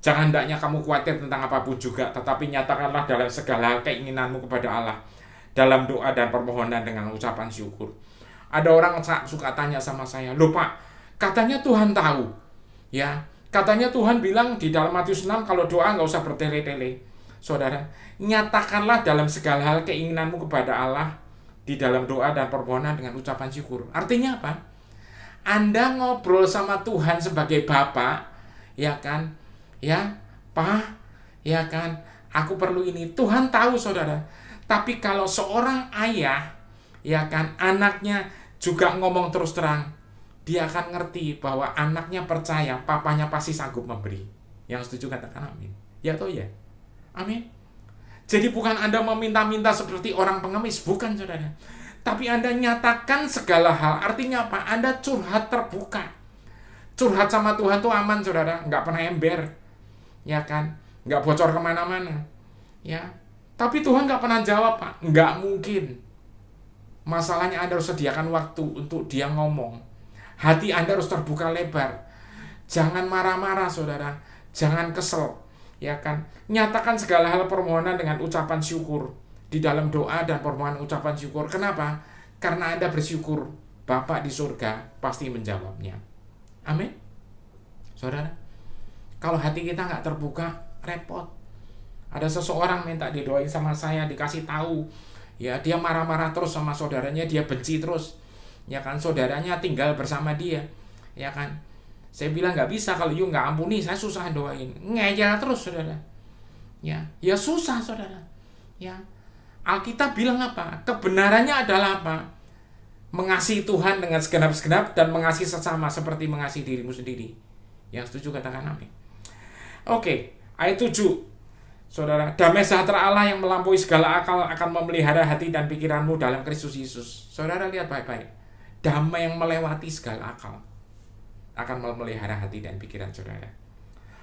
Jangan hendaknya kamu khawatir tentang apapun juga, tetapi nyatakanlah dalam segala hal keinginanmu kepada Allah, dalam doa dan permohonan dengan ucapan syukur. Ada orang suka tanya sama saya, "Loh Pak, katanya Tuhan tahu." Ya, katanya Tuhan bilang di dalam Matius 6 kalau doa nggak usah bertele-tele. Saudara, nyatakanlah dalam segala hal keinginanmu kepada Allah di dalam doa dan permohonan dengan ucapan syukur. Artinya apa? Anda ngobrol sama Tuhan sebagai Bapa, ya kan? Ya, Pak, ya kan? Aku perlu ini. Tuhan tahu, saudara. Tapi kalau seorang ayah, ya kan, anaknya juga ngomong terus terang, dia akan ngerti bahwa anaknya percaya papanya pasti sanggup memberi. Yang setuju katakan amin. Ya atau ya? Amin. Jadi bukan Anda meminta-minta seperti orang pengemis, bukan saudara. Tapi Anda nyatakan segala hal. Artinya apa? Anda curhat terbuka. Curhat sama Tuhan tuh aman saudara, nggak pernah ember, ya kan? Nggak bocor kemana-mana, ya. Tapi Tuhan nggak pernah jawab Pak, nggak mungkin. Masalahnya Anda harus sediakan waktu untuk dia ngomong. Hati Anda harus terbuka lebar. Jangan marah-marah saudara, jangan kesel. Ya kan, nyatakan segala hal permohonan dengan ucapan syukur di dalam doa dan permohonan ucapan syukur. Kenapa? Karena Anda bersyukur, Bapa di surga pasti menjawabnya. Amin. Saudara, kalau hati kita nggak terbuka, repot. Ada seseorang minta didoain sama saya, dikasih tahu, ya dia marah-marah terus sama saudaranya, dia benci terus, ya kan, saudaranya tinggal bersama dia, ya kan. Saya bilang nggak bisa, kalau you nggak ampuni, saya susah doain. Ngeyel terus, saudara. Ya susah, saudara. Ya, Alkitab bilang apa? Kebenarannya adalah apa? Mengasihi Tuhan dengan segenap-segenap dan mengasihi sesama seperti mengasihi dirimu sendiri. Yang setuju katakan amin. Oke, ayat 7. Saudara, damai sejahtera Allah yang melampaui segala akal akan memelihara hati dan pikiranmu dalam Kristus Yesus. Saudara lihat baik-baik. Damai yang melewati segala akal akan memelihara hati dan pikiran saudara.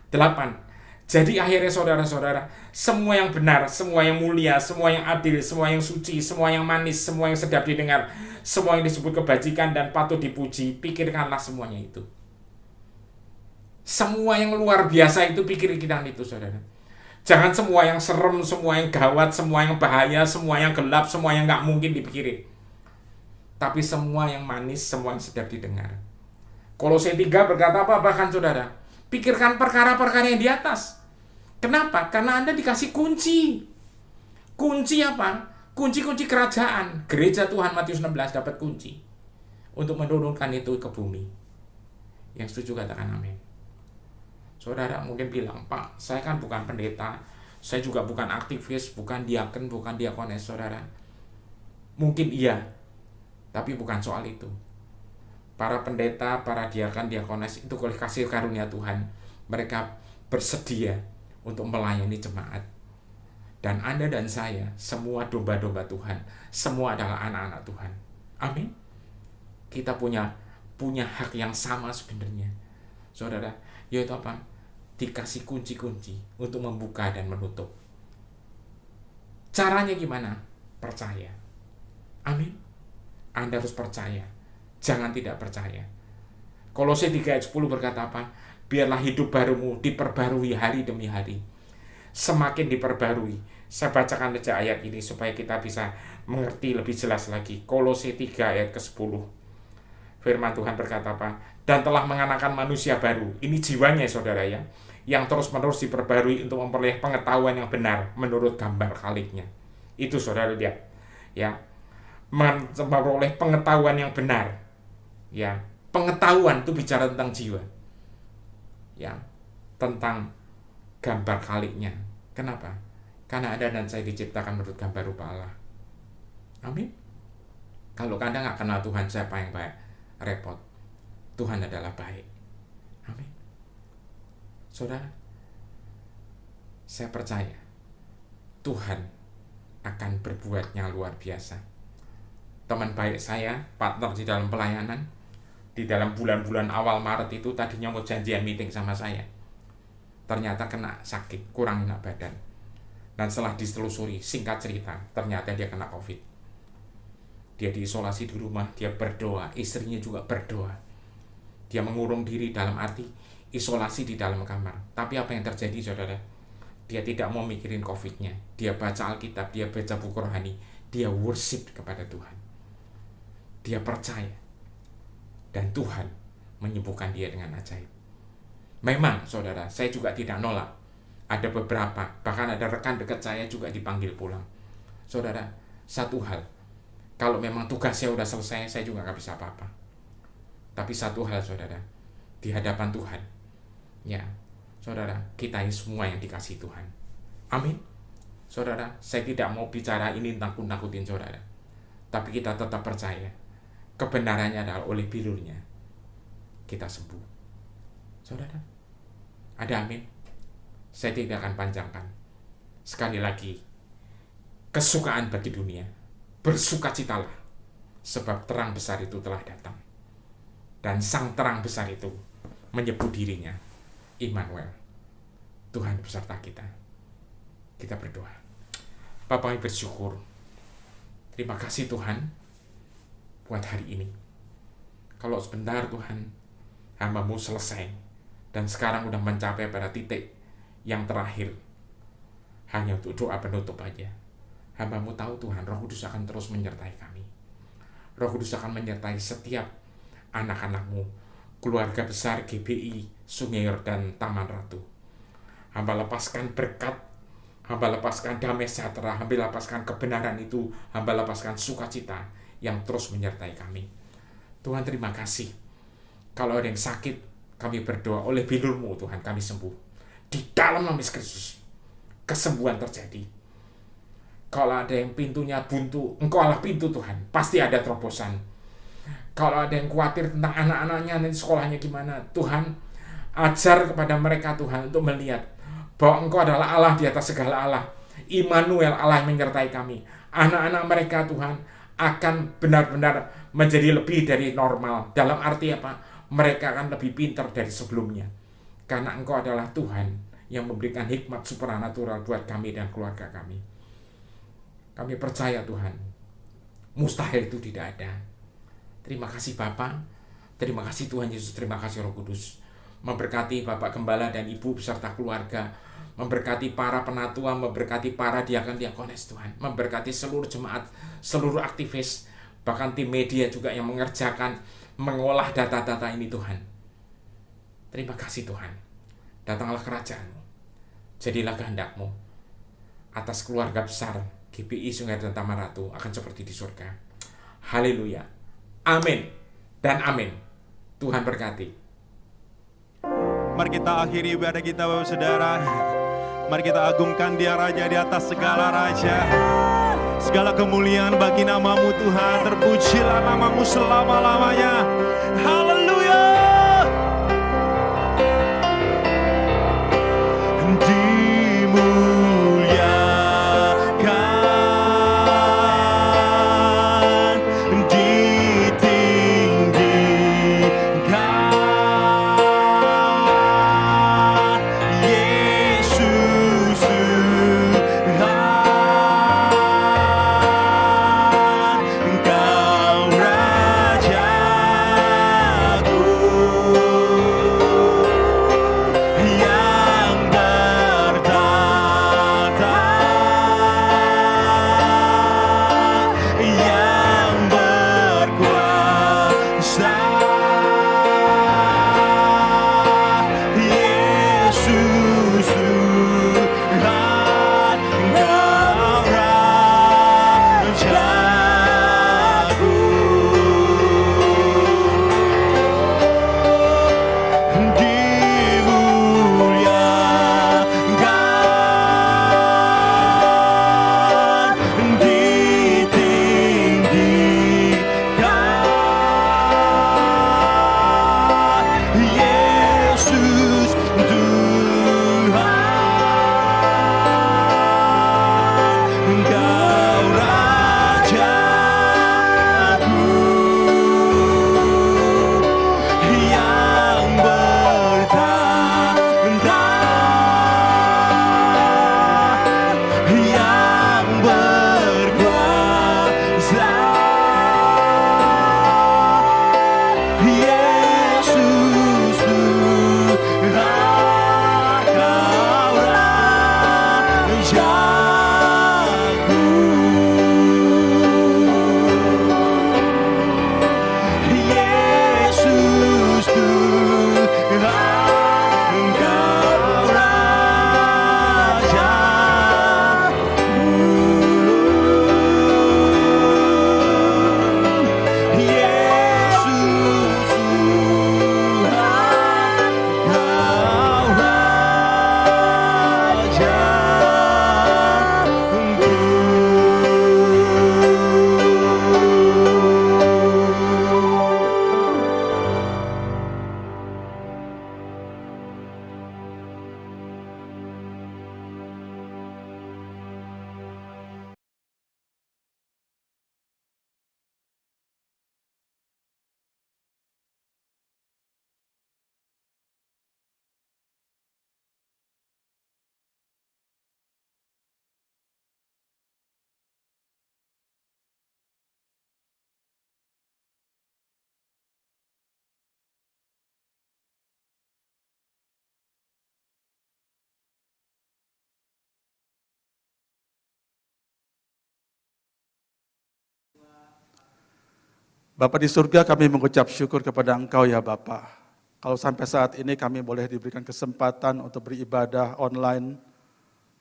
8. Jadi akhirnya saudara-saudara, semua yang benar, semua yang mulia, semua yang adil, semua yang suci, semua yang manis, semua yang sedap didengar, semua yang disebut kebajikan dan patut dipuji, pikirkanlah semuanya itu. Semua yang luar biasa itu pikirkan itu, saudara. Jangan semua yang serem, semua yang gawat, semua yang bahaya, semua yang gelap, semua yang nggak mungkin dipikirin. Tapi semua yang manis, semua yang sedap didengar. Kolose 3 berkata apa bahkan saudara? Pikirkan perkara-perkara yang di atas. Kenapa? Karena Anda dikasih kunci. Kunci apa? Kunci-kunci kerajaan. Gereja Tuhan Matius 16 dapat kunci untuk menurunkan itu ke bumi. Yang setuju katakan amin. Saudara mungkin bilang, Pak, saya kan bukan pendeta, saya juga bukan aktivis, bukan diaken, bukan diakones, saudara. Mungkin iya, tapi bukan soal itu. Para pendeta, para diaken, diakones itu oleh kasih karunia Tuhan, mereka bersedia untuk melayani jemaat. Dan Anda dan saya, semua domba-domba Tuhan, semua adalah anak-anak Tuhan. Amin. Kita punya hak yang sama sebenarnya, saudara, yaitu apa? Dikasih kunci-kunci untuk membuka dan menutup. Caranya gimana? Percaya. Amin. Anda harus percaya, jangan tidak percaya. Kolose 3 ayat 10 berkata apa? Biarlah hidup barumu diperbarui hari demi hari. Semakin diperbarui. Saya bacakan aja ayat ini supaya kita bisa mengerti lebih jelas lagi. Kolose 3 ayat ke-10. Firman Tuhan berkata apa? Dan telah mengenakan manusia baru. Ini jiwanya, saudara ya, yang terus-menerus diperbarui untuk memperoleh pengetahuan yang benar menurut gambar Khaliknya. Itu saudara lihat, ya, memperoleh pengetahuan yang benar. Ya, pengetahuan itu bicara tentang jiwa. Ya, tentang gambar Khaliknya. Kenapa? Karena Anda dan saya diciptakan menurut gambar rupa Allah. Amin. Kalau Anda nggak kenal Tuhan, siapa yang baik? Repot. Tuhan adalah baik. Amin. Saudara, saya percaya Tuhan akan berbuatnya luar biasa. Teman baik saya, partner di dalam pelayanan, di dalam bulan-bulan awal Maret itu tadinya mau janjian meeting sama saya. Ternyata kena sakit, kurang enak badan. Dan setelah ditelusuri, singkat cerita, ternyata dia kena COVID. Dia diisolasi di rumah, dia berdoa, istrinya juga berdoa. Dia mengurung diri dalam arti isolasi di dalam kamar. Tapi apa yang terjadi, saudara? Dia tidak mau mikirin COVID-nya. Dia baca Alkitab, dia baca buku rohani, dia worship kepada Tuhan. Dia percaya. Dan Tuhan menyembuhkan dia dengan ajaib. Memang, saudara, saya juga tidak nolak. Ada beberapa, bahkan ada rekan dekat saya juga dipanggil pulang. Saudara, satu hal, kalau memang tugasnya udah selesai, saya juga nggak bisa apa-apa. Tapi satu hal, saudara, di hadapan Tuhan, ya, saudara, kita ini semua yang dikasih Tuhan. Amin. Saudara, saya tidak mau bicara ini nakut-nakutin saudara. Tapi kita tetap percaya, kebenarannya adalah oleh bilurnya kita sembuh. Saudara, ada amin. Saya tidak akan panjangkan. Sekali lagi, kesukaan bagi dunia, bersukacitalah, sebab terang besar itu telah datang. Dan sang terang besar itu menyebut dirinya Immanuel, Tuhan beserta kita. Kita berdoa. Bapa, kami bersyukur. Terima kasih Tuhan buat hari ini. Kalau sebentar Tuhan, hamba-Mu selesai dan sekarang udah mencapai pada titik yang terakhir, hanya untuk doa penutup aja. Hamba-Mu tahu Tuhan, Roh Kudus akan terus menyertai kami. Roh Kudus akan menyertai setiap anak-anak-Mu, keluarga besar GBI Sungai Yordan Taman Ratu. Hamba lepaskan berkat, hamba lepaskan damai sejahtera, hamba lepaskan kebenaran itu, hamba lepaskan sukacita yang terus menyertai kami. Tuhan, terima kasih. Kalau ada yang sakit, kami berdoa oleh bilur-Mu Tuhan, kami sembuh. Di dalam nama Yesus Kristus, kesembuhan terjadi. Kalau ada yang pintunya buntu, Engkau Allah pintu Tuhan, pasti ada terobosan. Kalau ada yang khawatir tentang anak-anaknya, nanti sekolahnya gimana, Tuhan, ajar kepada mereka Tuhan untuk melihat bahwa Engkau adalah Allah di atas segala Allah. Immanuel, Allah yang menyertai kami. Anak-anak mereka Tuhan akan benar-benar menjadi lebih dari normal. Dalam arti apa? Mereka akan lebih pintar dari sebelumnya. Karena Engkau adalah Tuhan yang memberikan hikmat supranatural buat kami dan keluarga kami. Kami percaya Tuhan, mustahil itu tidak ada. Terima kasih Bapa, terima kasih Tuhan Yesus, terima kasih Roh Kudus. Memberkati Bapak Gembala dan Ibu beserta keluarga, memberkati para penatua, memberkati para diakon-diakones Tuhan, memberkati seluruh jemaat, seluruh aktivis, bahkan tim media juga yang mengerjakan, mengolah data-data ini Tuhan. Terima kasih Tuhan. Datanglah kerajaan-Mu, jadilah kehendak-Mu atas keluarga besar GBI Sungai dan Taman Ratu akan seperti di surga. Haleluya. Amin. dan amin. Tuhan berkati. Mari kita akhiri ibadah kita Bapak Saudara. Mari kita agungkan Dia Raja di atas segala raja. Segala kemuliaan bagi nama-Mu Tuhan. Terpujilah nama-Mu selama-lamanya. Haleluya. Bapa di surga, kami mengucap syukur kepada Engkau ya Bapa. Kalau sampai saat ini kami boleh diberikan kesempatan untuk beribadah online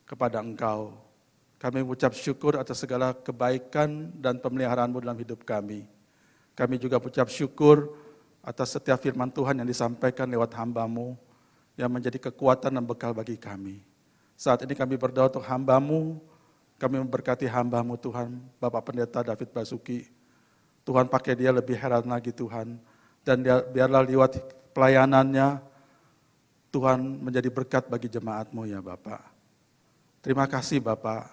kepada Engkau. Kami mengucap syukur atas segala kebaikan dan pemeliharaan-Mu dalam hidup kami. Kami juga mengucap syukur atas setiap firman Tuhan yang disampaikan lewat hamba-Mu yang menjadi kekuatan dan bekal bagi kami. Saat ini kami berdoa untuk hamba-Mu, kami memberkati hamba-Mu Tuhan, Bapak Pendeta David Basuki. Tuhan pakai dia lebih heran lagi Tuhan. Dan biarlah lewat pelayanannya, Tuhan menjadi berkat bagi jemaat-Mu ya Bapak. Terima kasih Bapak.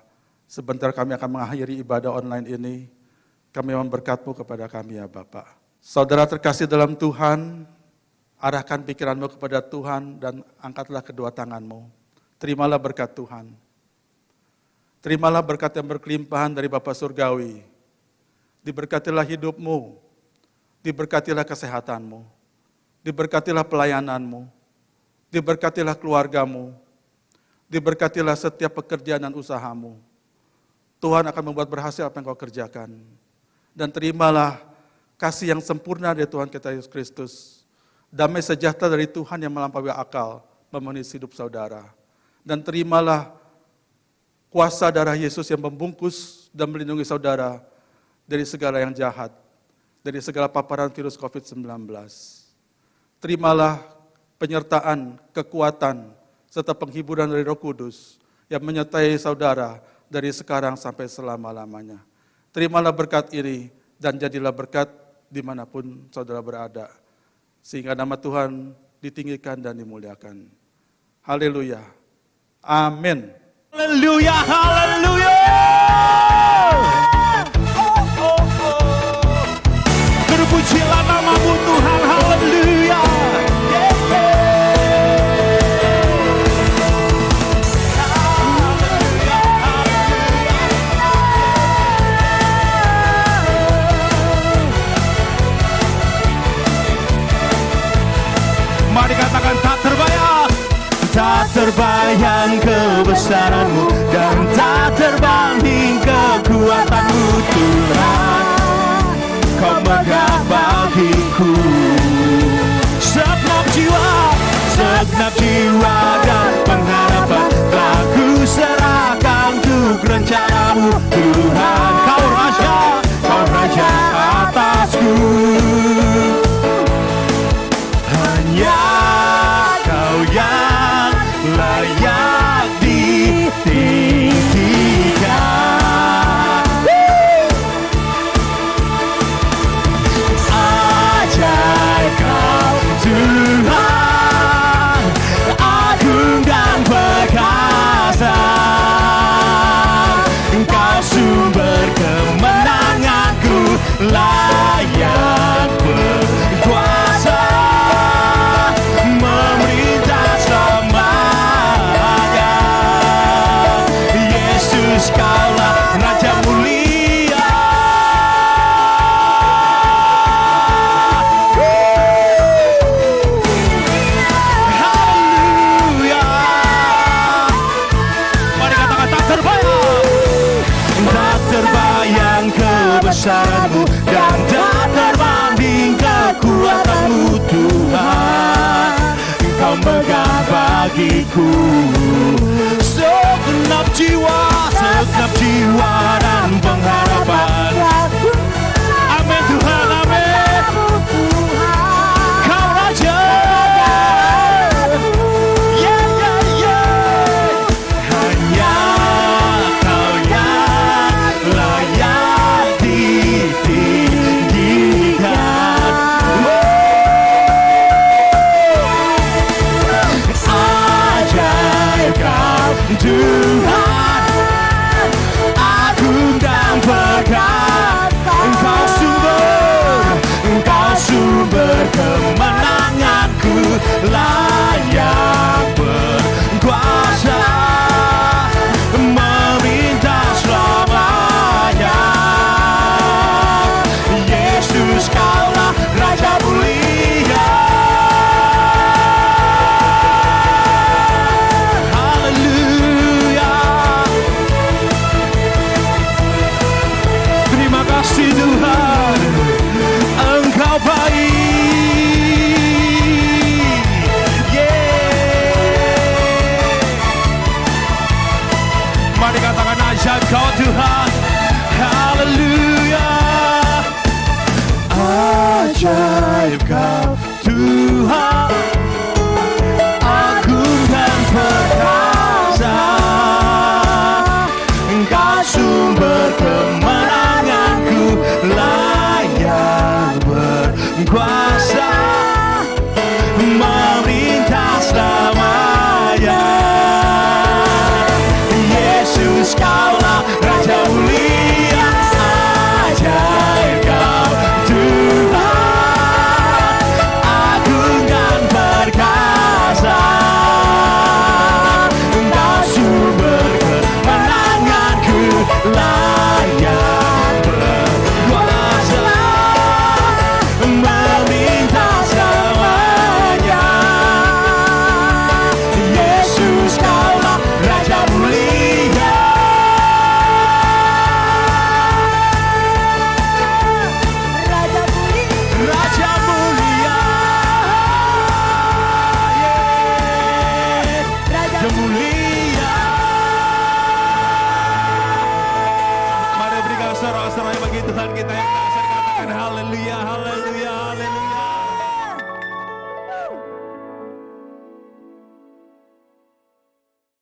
Sebentar kami akan mengakhiri ibadah online ini. Kami memberkat-Mu kepada kami ya Bapak. Saudara terkasih dalam Tuhan, arahkan pikiran-Mu kepada Tuhan dan angkatlah kedua tangan-Mu. Terimalah berkat Tuhan. Terimalah berkat yang berkelimpahan dari Bapa Surgawi. Diberkatilah hidupmu, diberkatilah kesehatanmu, diberkatilah pelayananmu, diberkatilah keluargamu, diberkatilah setiap pekerjaan dan usahamu. Tuhan akan membuat berhasil apa yang kau kerjakan. Dan terimalah kasih yang sempurna dari Tuhan kita Yesus Kristus. Damai sejahtera dari Tuhan yang melampaui akal, memenuhi hidup saudara. Dan terimalah kuasa darah Yesus yang membungkus dan melindungi saudara dari segala yang jahat. dari segala paparan virus COVID-19. Terimalah penyertaan, kekuatan, serta penghiburan dari Roh Kudus yang menyertai saudara dari sekarang sampai selama-lamanya. Terimalah berkat ini dan jadilah berkat dimanapun saudara berada. Sehingga nama Tuhan ditinggikan dan dimuliakan. Haleluya. Amin. Haleluya, haleluya. Terpujilah namamu Tuhan, haleluya. Mari katakan tak terbayang. Tak terbayang kebesaranmu dan tak terbanding kekuatanmu Tuhan. Kau megah bagiku segenap jiwa dan pengharapan telah ku serahkan untuk rencanamu Tuhan. Kau raja atasku. Hanya Kau yang layak ditinggikan. Ajaib Kau Tuhan, agung dan perkasa. Engkau sumber kemenanganku, layak berkuasa. Kaulah Raja mulia. Haleluya. Mari katakan tak terbayang. Tak terbayang kebesaranmu dan tak terbanding kekuatanmu Tuhan. Engkau megah bagiku segenap jiwa dan pengharapan. Amin Tuhan, amin. Kau Raja, hanya Kau yang layak ditinggikan. Ajaib Kau Tuhan, agung dan perkasa. Engkau sumber kemenanganku, layak berkuasa, memerintah selamanya. Yesus Kaulah Raja mulia. Kasih Tuhan, Engkau baik. Mari katakan ajaib Kau Tuhan. Haleluya. Ajaib Kau Tuhan, agung dan perkasa. Engkau sumber kemenangan, layak berkuasa.